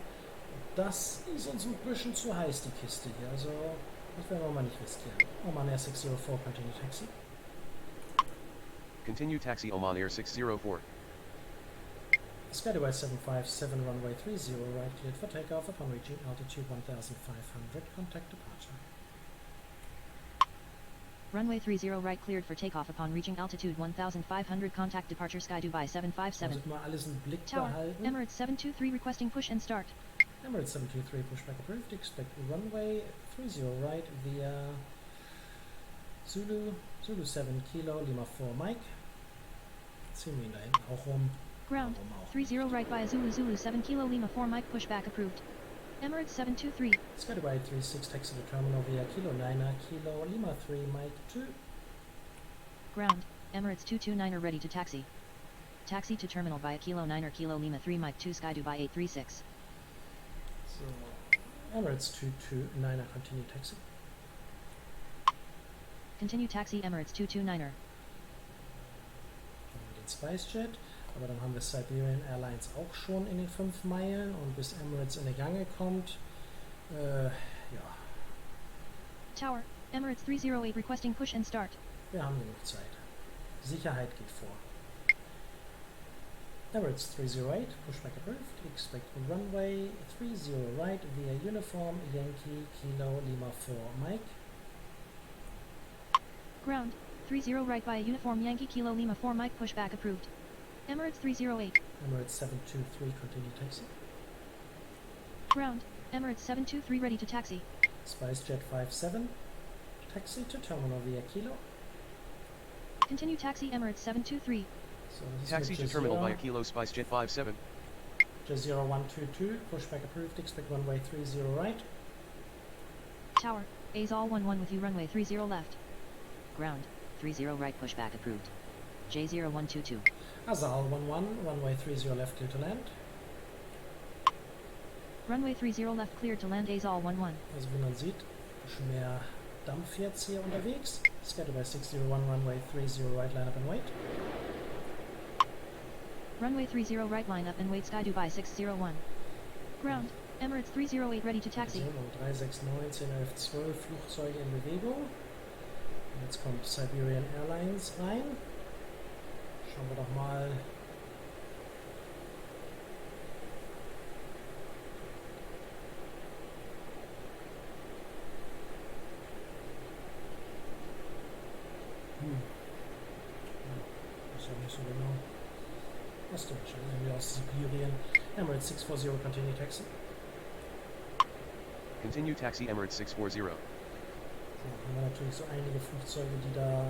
Das ist uns ein bisschen zu heiß, die Kiste hier, also das werden wir mal nicht riskieren. Oman Air 604, continue taxi. Continue taxi Oman Air 604. Sky Dubai 757, runway 30 right cleared for takeoff upon reaching altitude 1500. Contact departure. Runway 30 right cleared for takeoff upon reaching altitude 1500. Contact departure Sky Dubai 757. Also mal alles im Blick Tower, behalten. Emirates 723 requesting push and start. Emirates 723 pushback approved. Expect runway 30 right via Zulu 7 Kilo Lima 4 Mike. Ziehen wir ihn da hinten auch rum. Ground, Warum auch 30 right via Zulu 7 Kilo Lima 4 Mike pushback approved. Emirates 723. Sky Dubai 36 taxi to terminal via Kilo 9 Kilo Lima 3 Mike 2. Ground, Emirates 229er ready to taxi. Taxi to terminal via Kilo 9er Kilo Lima 3 Mike 2 Sky Dubai 836. So, Emirates 229er continue taxi. Continue taxi Emirates 229er. Dann den SpiceJet, aber dann haben wir Siberian Airlines auch schon in den 5 Meilen und bis Emirates in die Gange kommt, ja, Tower, Emirates 308 requesting push and start. wir haben genug Zeit. Sicherheit geht vor. Emirates 308, pushback approved. Expect runway 30 right via Uniform Yankee Kilo Lima 4 Mike. Ground, 30 right via Uniform Yankee Kilo Lima 4 Mike pushback approved. Emirates 308. Emirates 723, continue taxi. Ground, Emirates 723 ready to taxi. SpiceJet 57, taxi to terminal via Kilo. Continue taxi Emirates 723. So this is Taxi with to terminal Jazeera. via Kilo SpiceJet 57. Jazeera 122, pushback approved. Expect runway 30 right. Tower, Azal 11 with you runway 30 left. Ground, 30 right pushback approved. J0122. Azal 11, runway 30 left clear to land. Runway 30 left cleared to land Azal 11. Also wie man sieht, ein bisschen mehr Dampf jetzt hier unterwegs. Sky Dubai 601, runway 30 right, line up and wait. Runway 30 right line up and wait Sky Dubai 601. Ground, Emirates 308 ready to taxi. 3, 6, 19, 11, 12 Flugzeuge in Bewegung. Und jetzt kommt Siberian Airlines rein. Schauen wir doch mal. Ist ja nicht so genau. Was du wahrscheinlich irgendwie aus Sibirien. Emirates 640, continue taxi. Continue taxi Emirates 640. So, haben wir natürlich so einige Flugzeuge, die da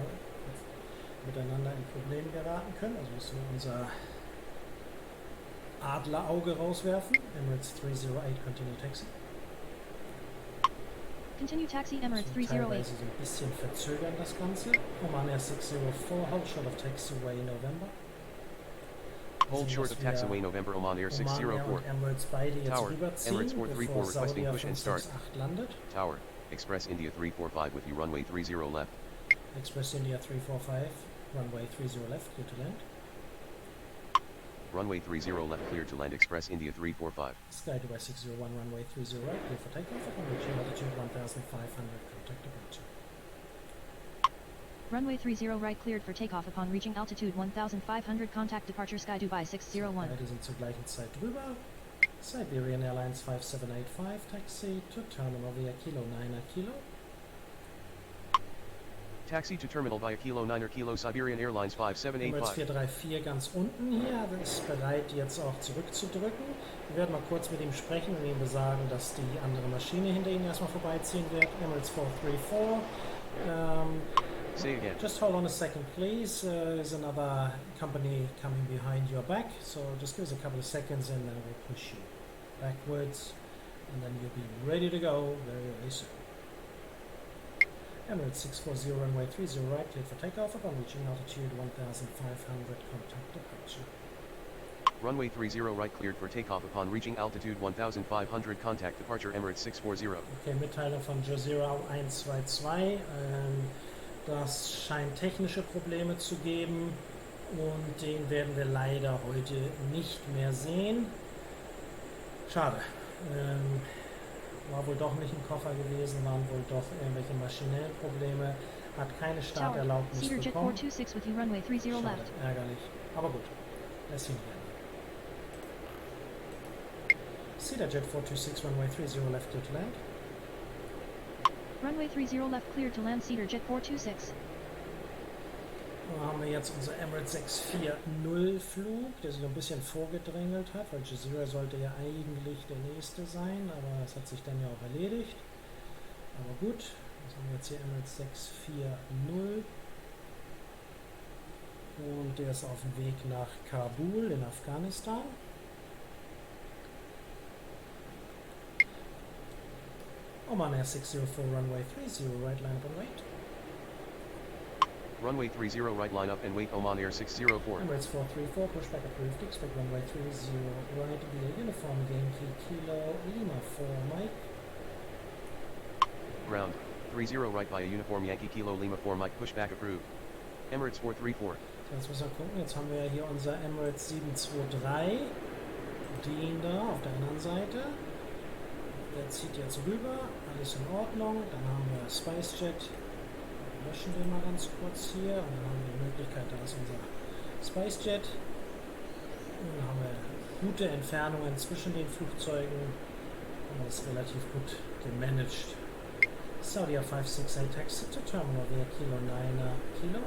miteinander in Probleme geraten können. Also müssen wir unser Adlerauge rauswerfen. Emirates 308, continue taxi. Continue taxi Emirates So 308. teilweise so ein bisschen verzögern das Ganze. Oman Air 604, hold short of taxiway November. Hold short of taxiway November Oman Air 604. und Emirates beide jetzt Tower, rüberziehen, Emirates 434 bevor requesting Saudia push and start. 568 landet. Tower, Express India 345 with you runway 30 left. Express India 345, runway 30 left, clear to land. Runway 30 left clear to land Express India 345. Sky Dubai 601, runway 30 right, clear for takeoff upon reaching altitude 1500, contact departure. Runway 30 right cleared for takeoff upon reaching altitude 1500 contact departure Sky Dubai 601. Beide sind zur gleichen Zeit drüber. Siberian Airlines 5785, taxi to terminal via Kilo 9er Kilo. Taxi to terminal via Kilo 9er Kilo Siberian Airlines Emirates 5785. 434 ganz unten hier, ist bereit jetzt auch zurückzudrücken. Wir werden mal kurz mit ihm sprechen und ihm besagen, dass die andere Maschine hinter ihm erstmal vorbeiziehen wird. Emirates 434. Say again. Just hold on a second, please. There's another company coming behind your back, so just give us a couple of seconds and then we'll push you backwards, and then you'll be ready to go very, very soon. Emirates 640, runway 30 right, cleared for takeoff upon reaching altitude 1500, contact departure. Runway 30 right cleared for takeoff upon reaching altitude 1500 contact departure Emirates 640. Okay, Mitteilung von Jazeera 122. Das scheint technische Probleme zu geben und den werden wir leider heute nicht mehr sehen. Schade. War wohl doch nicht im Koffer gewesen, waren wohl doch irgendwelche maschinellen Probleme. Hat keine Starterlaubnis Cedar Jet bekommen. 426 with you runway 30 Schade, left. ärgerlich. Aber gut, lässt ihn werden. Cedar Jet 426, runway 30 left, clear to land. Runway 30 left cleared to land Cedar Jet 426. Da haben wir jetzt unser Emirates 640 Flug, der sich ein bisschen vorgedrängelt hat, weil Jazeera sollte ja eigentlich der nächste sein, aber das hat sich dann ja auch erledigt. Aber gut, jetzt haben wir jetzt hier Emirates 640 und der ist auf dem Weg nach Kabul in Afghanistan. Oman Air 604, runway 30 right, line up and wait. Runway 30 right line up and wait Oman Air 604. Emirates 434, pushback approved, expect runway 30 right via uniform Yankee Kilo Lima 4 Mike. Ground, 30 right via uniform Yankee Kilo Lima 4 Mike pushback approved. Emirates 434. So, jetzt müssen wir gucken, jetzt haben wir hier unser Emirates 723, den da auf der anderen Seite. Der zieht jetzt rüber, alles in Ordnung. Dann haben wir SpiceJet. Wir löschen den mal ganz kurz hier. Und dann haben wir die Möglichkeit, da ist unser SpiceJet. Und dann haben wir gute Entfernungen zwischen den Flugzeugen. Und das ist relativ gut gemanagt. Saudia 568 taxi to terminal via Kilo 9er Kilo.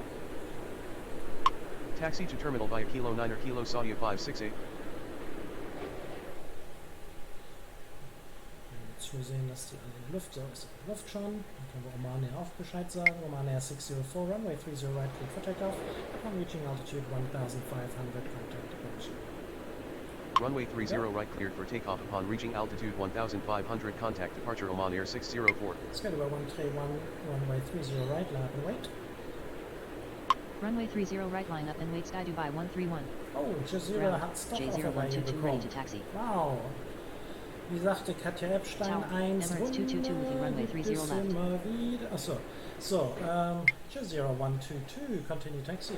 Taxi to terminal via Kilo 9er Kilo Saudia 568. Zusehen, dass die alle in der Luft, so ist in der Luft schon. Dann können wir Oman Air auch Bescheid sagen. Oman Air 604, runway 30 right, clear for takeoff. Upon reaching altitude 1500, contact departure. Runway 30 right cleared for takeoff upon reaching altitude 1500 contact departure Oman Air 604. Sky Dubai 131, runway 30 right, line up and wait. Runway 30 right line up and wait Sky Dubai 131. Oh, Jazeera hat Stop auf der Reihe J0122 ready bekommen. to taxi. Wow. Wie sagte Katja Epstein, Tower, 1 Emirates 222 with you, runway 30 bis left. immer wieder. Achso, so, Jazeera 122, continue taxi.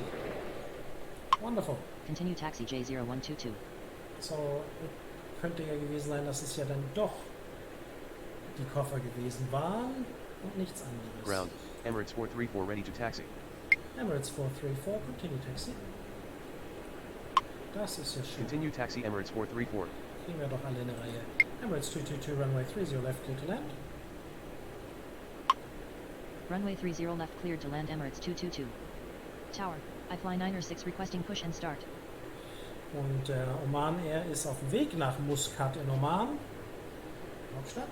Wonderful. Continue taxi J0122. So, könnte ja gewesen sein, dass es ja dann doch die Koffer gewesen waren und nichts anderes. Ground, Emirates 434 ready to taxi. Emirates 434, continue taxi. Das ist ja schön. Continue taxi Emirates 434. Kriegen wir doch alle in eine Reihe. Emirates 222, runway 30 left, clear to land. Runway 30 left cleared to land Emirates 222. Tower, I fly 906 requesting push and start. Und Oman Air ist auf dem Weg nach Muscat in Oman. Hauptstadt.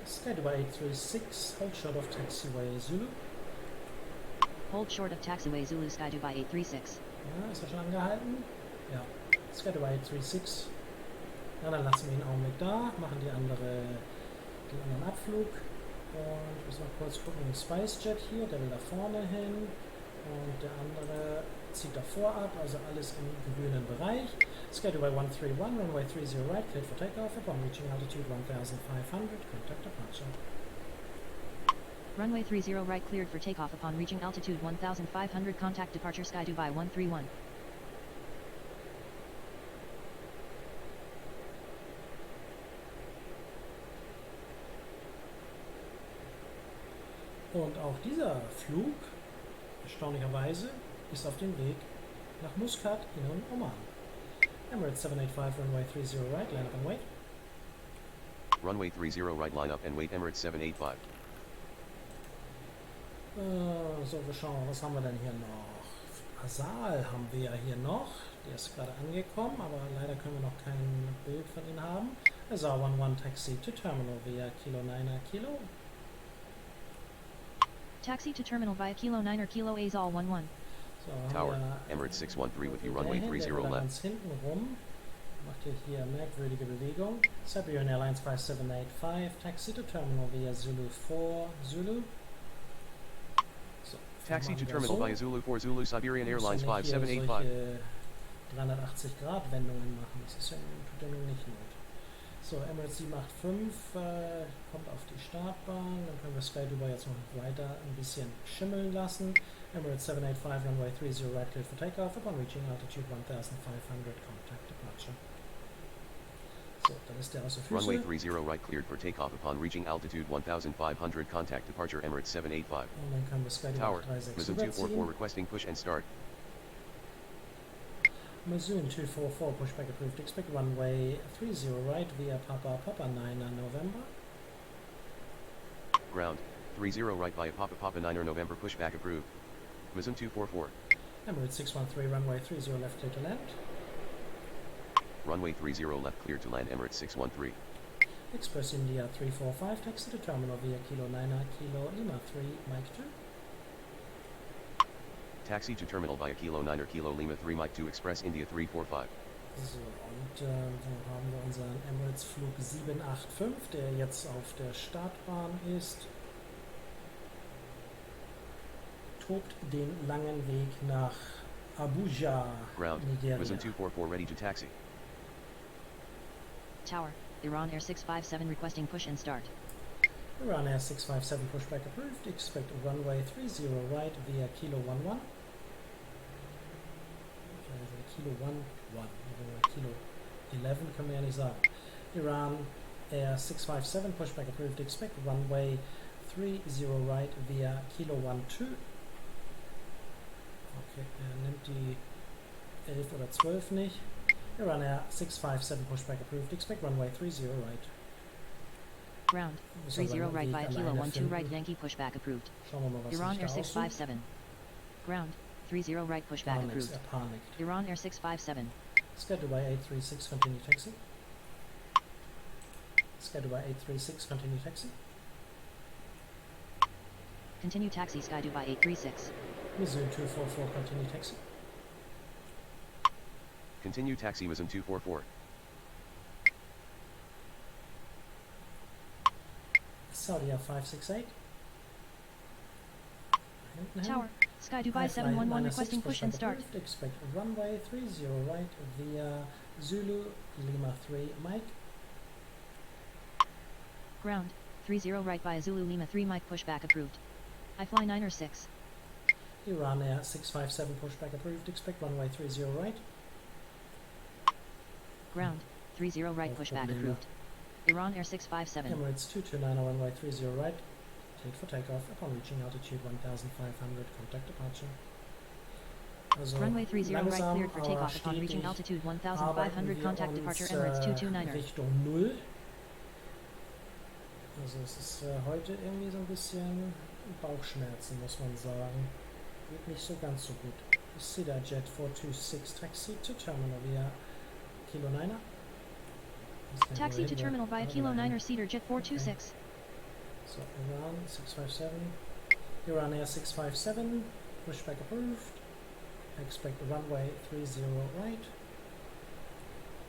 SkyDubai 836, hold short of taxiway Zulu. Hold short of taxiway Zulu Sky Dubai 836. Ja, ist er schon angehalten? Ja. SkyDubai 836. Ja, dann lassen wir ihn auch mit da, machen den anderen Abflug. Und müssen wir kurz gucken, den SpiceJet hier, der will da vorne hin. Und der andere zieht davor ab, also alles im grünen Bereich. SkyDubai 131, runway 30 right, cleared for takeoff. Upon reaching altitude 1500, contact departure. Runway 30 right cleared for takeoff upon reaching altitude 1500, contact departure Sky Dubai 131. Und auch dieser Flug, erstaunlicherweise, ist auf dem Weg nach Muscat in Oman. Emirates 785, runway 30 right, line up and wait. Runway 30 right, line up and wait Emirates 785. So, wir schauen, was haben wir denn hier noch? Asal haben wir ja hier noch. Der ist gerade angekommen, aber leider können wir noch kein Bild von ihm haben. Asal 11 taxi to terminal via Kilo 9er Kilo. Taxi to terminal via Kilo 9er Kilo Azal 11. So, Tower, Emirates 613 with you runway 30 left. Ganz hinten rum. Macht hier merkwürdige Bewegung. Siberian Airlines 5785, taxi to terminal via Zulu 4 Zulu. So, Taxi to terminal so. via Zulu 4 Zulu Siberian Airlines Müssen wir hier 5785. solche 380-Grad-Wendungen machen. Das ist ja, tut ja nun nicht not. So, Emirates 785 kommt auf die Startbahn. Dann können wir Sky Dubai jetzt noch weiter ein bisschen schimmeln lassen. Emirates 785, runway 30 right, cleared for takeoff. Upon reaching altitude 1500, contact departure. So, dann ist der aus der Füße. Runway 30 right cleared for takeoff upon reaching altitude 1500, contact departure Emirates 785. Und dann können wir Sky Dubai Tower, 36 Mazoon 244 überziehen. requesting push and start. Mazoon 244, pushback approved. Expect runway 30 right via Papa 9er November. Ground, 30 right via Papa 9er November pushback approved. Mazoon 244. Emirates 613, runway 30 left, clear to land. Runway 30 left cleared to land Emirates 613. Express India 345, taxi to terminal via Kilo 9er Kilo Lima 3, Mike 2. Taxi to terminal via Kilo 9er Kilo Lima 3 Mike 2 Express India 345. So, und dann haben wir unseren Emirates Flug 785, der jetzt auf der Startbahn ist. Tobt den langen Weg nach Abuja, Ground, Nigeria. Mazoon 244 ready to taxi. Tower, Iran Air 657 requesting push and start. Iran Air 657 pushback approved. Expect runway 30 right via Kilo 11. Kilo 11. Kilo 11 können wir ja nicht sagen. Iran Air 657 pushback approved. Expect runway 30 right via Kilo 12. Okay, er nimmt die 11 oder 12 nicht. Iran Air 657 pushback approved. Expect runway 30 right. Ground, 30 right via Kilo 12 right Yankee pushback approved. Schauen wir mal, was Iran sich Air da aussieht. 657. Ground, 30 right pushback approved. Er panikt. Iran Air 657. Sky Dubai 836, continue taxi. Sky Dubai 836, continue taxi. Continue taxi Sky Dubai 836. Mazoon 244, continue taxi. Continue taxi Mazoon 244. Saudi 568. Tower, Sky Dubai 711 requesting push and start. Expect runway 30 right via Zulu Lima 3 Mike. Ground, 30 right via Zulu Lima 3 Mike pushback approved. I fly 9 or 6. Iran Air 657 pushback approved, expect runway 30 right. Ground, 30 right pushback approved. Iran Air 657. Emirates 229 runway 30 right, cleared for takeoff, upon reaching altitude 1500, contact departure. Also Runway 30 right langsam, cleared for aber takeoff upon reaching stetig altitude arbeiten 1500, wir contact departure uns, Emirates 229er. Richtung 0. Also es ist heute irgendwie so ein bisschen Bauchschmerzen, muss man sagen. Geht nicht so ganz so gut. Cedar Jet 426 taxi to terminal via Kilo 9er. Taxi to terminal via Kilo 9er Cedar Jet 426. Okay. So Iran 657. Iran Air 657. Pushback approved. Expect runway 30 right.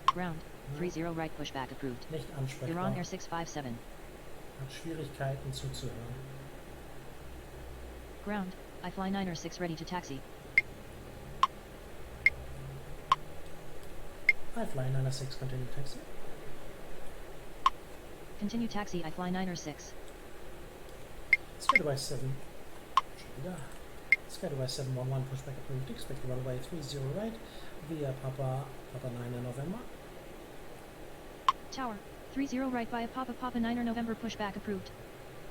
Ground, 30 right pushback approved. Nicht ansprechbar. Iran Air 657. Hat Schwierigkeiten zuzuhören. Ground, I fly 9er 6 ready to taxi. I fly 906, continue taxi. Continue taxi, I fly 9er 6. Skydaway 7. Schon wieder. Skydaway 711, pushback approved. Expect runway 30 right via Papa 9 November. Tower, 30 right via Papa 9er November pushback approved.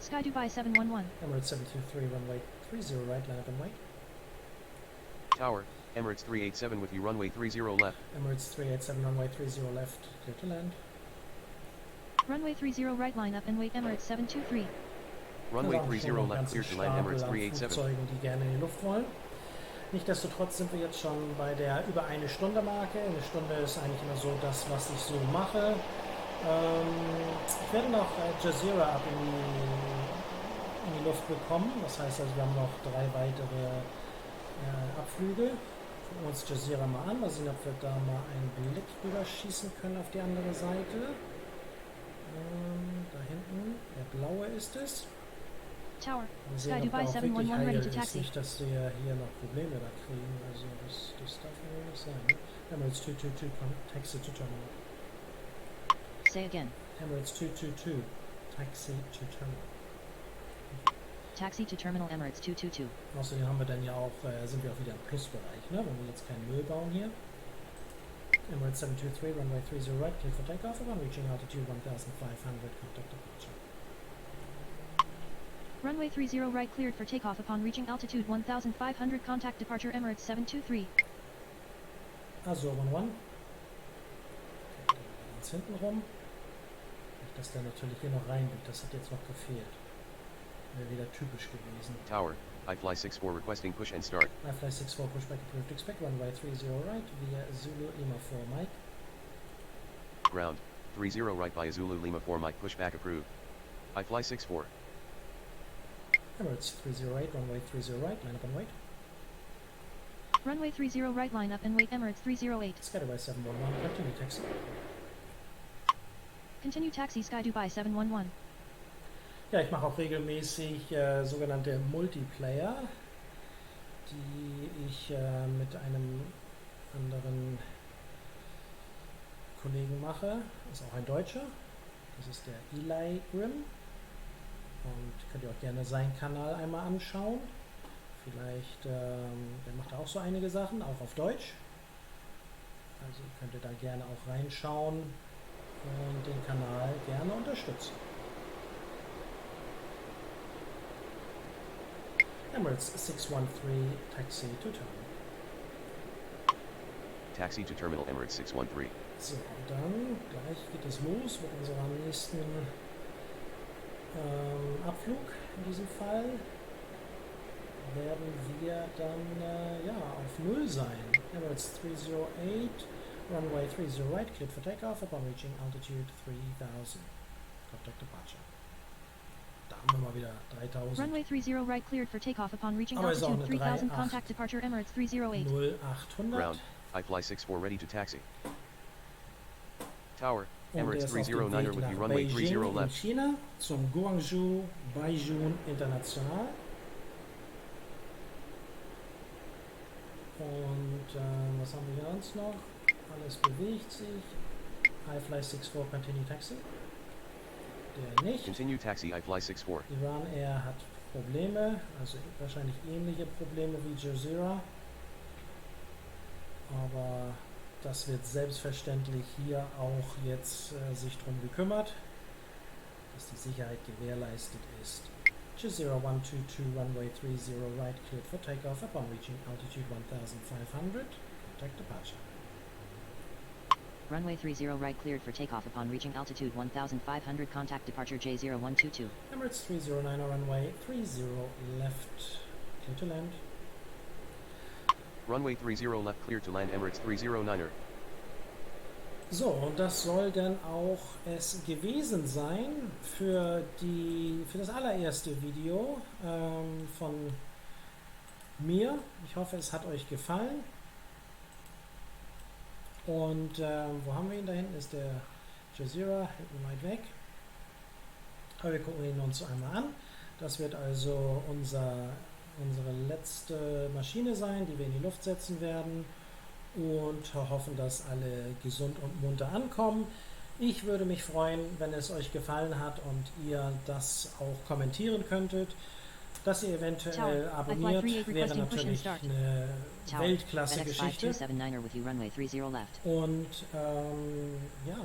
Sky Dubai 711. Emirates 723, runway 30 right, line up and wait. Tower, Emirates 387 with you runway 30 left. Emirates 387, runway 30 left, clear to land. Runway 30 right line up and wait Emirates 723. Runway 30 left clear to land Emirates 387. Flugzeugen, die gerne in die Luft wollen. Nichtsdestotrotz sind wir jetzt schon bei der über eine Stunde Marke. Eine Stunde ist eigentlich immer so das, was ich so mache. Ich werde noch Jazeera ab in die Luft bekommen. Das heißt also, wir haben noch 3 weitere Abflüge. Gucken wir uns Jazeera mal an. Mal sehen, ob wir da mal einen Blick rüber schießen können auf die andere Seite. Da hinten, der blaue ist es. Tower, Mal Sky sehen, ob da Dubai auch 711 wirklich ready heil to ist. taxi. Nicht, dass wir hier noch Probleme da kriegen. Also das darf wohl nicht sein. Ne? Emirates 222, taxi to terminal. Say again. Emirates 222, taxi to terminal. Taxi to terminal Emirates 222. Außerdem haben wir dann ja auch, sind wir auch wieder im Plusbereich, ne? Wenn wir jetzt keinen Müll bauen hier. Emirates 723, runway 30 right, clear for takeoff, upon reaching altitude 1500, contact departure. Runway 30 right cleared for takeoff upon reaching altitude 1500, contact departure Emirates 723. Azur 11. Okay, ganz hinten rum. Nicht, dass der natürlich hier noch reingeht, das hat jetzt noch gefehlt. Wäre wieder typisch gewesen. Tower, I fly 64 requesting push and start. I fly 64 pushback approved, expect runway 30 right via Zulu Lima 4 Mike. Ground, 30 right by Zulu Lima 4 Mike pushback approved. I fly 64. Emirates 30 right, runway 30 right, line up and wait. Runway 30 right line up and wait Emirates 308. Skydaway 711, continue taxi. Continue taxi Sky Dubai 711. Ja, ich mache auch regelmäßig sogenannte Multiplayer, die ich mit einem anderen Kollegen mache. Das ist auch ein Deutscher. Das ist der Eli Grimm. Und könnt ihr auch gerne seinen Kanal einmal anschauen. Vielleicht, der macht auch so einige Sachen, auch auf Deutsch. Also könnt ihr da gerne auch reinschauen und den Kanal gerne unterstützen. Emirates 613, taxi to terminal. Taxi to terminal Emirates 613. So, und dann gleich geht es los mit unserem nächsten Abflug. In diesem Fall werden wir dann auf 0 sein. Emirates 308, runway 30 right, cleared for takeoff upon reaching altitude 3000. Contact departure. Da haben wir mal wieder 3000. Runway 30 right cleared for takeoff upon reaching Aber ist auch altitude eine 3000, contact departure Emirates 308. 0800. Ground, I fly 64 ready to taxi. Tower, Und er Emirates ist auf dem 309er Weg with nach you runway 30 Beijing in left. China zum Guangzhou Baijun International. Und was haben wir hier sonst noch? Alles bewegt sich. I fly 64, continue taxi. Der nicht. Continue taxi I fly 64. Iran Air hat Probleme, also wahrscheinlich ähnliche Probleme wie Jazeera, aber das wird selbstverständlich hier auch jetzt sich drum gekümmert, dass die Sicherheit gewährleistet ist. Jazeera 122 runway 30 right cleared for takeoff upon reaching altitude 1500. Contact departure. Runway 30 right cleared for takeoff upon reaching altitude 1500. Contact departure J0122. Emirates 309 runway 30 left clear to land. Runway 30 left clear to land Emirates 309er. So, und das soll dann auch es gewesen sein für das allererste Video von mir. Ich hoffe, es hat euch gefallen. Und wo haben wir ihn? Da hinten ist der Jazeera, hinten weit weg. Aber wir gucken ihn uns einmal an. Das wird also unsere letzte Maschine sein, die wir in die Luft setzen werden. Und hoffen, dass alle gesund und munter ankommen. Ich würde mich freuen, wenn es euch gefallen hat und ihr das auch kommentieren könntet. Dass ihr eventuell abonniert, wäre natürlich eine Weltklasse-Geschichte. Und ja,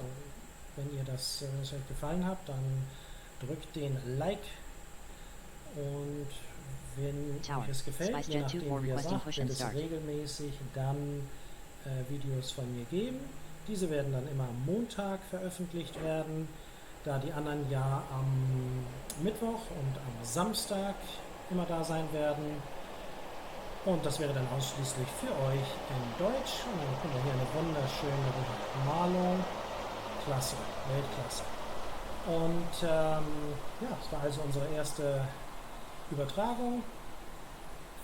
wenn ihr das euch gefallen hat, dann drückt den Like. Und wenn euch es gefällt, je nachdem wie ihr sagt, wird es regelmäßig dann Videos von mir geben. Diese werden dann immer am Montag veröffentlicht werden, da die anderen ja am Mittwoch und am Samstag immer da sein werden. Und das wäre dann ausschließlich für euch in Deutsch. Und dann gucken wir hier eine wunderschöne Malung. Klasse, Weltklasse. Und ja, das war also unsere erste Übertragung.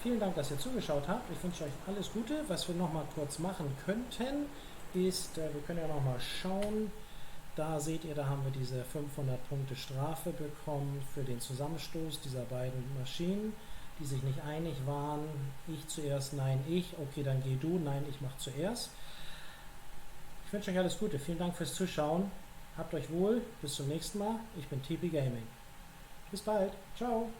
Vielen Dank, dass ihr zugeschaut habt. Ich wünsche euch alles Gute. Was wir noch mal kurz machen könnten, ist, wir können ja noch mal schauen. Da seht ihr, da haben wir diese 500 Punkte Strafe bekommen für den Zusammenstoß dieser beiden Maschinen, die sich nicht einig waren. Ich zuerst, nein, ich. Okay, dann geh du. Nein, ich mache zuerst. Ich wünsche euch alles Gute. Vielen Dank fürs Zuschauen. Habt euch wohl. Bis zum nächsten Mal. Ich bin TP Gaming. Bis bald. Ciao.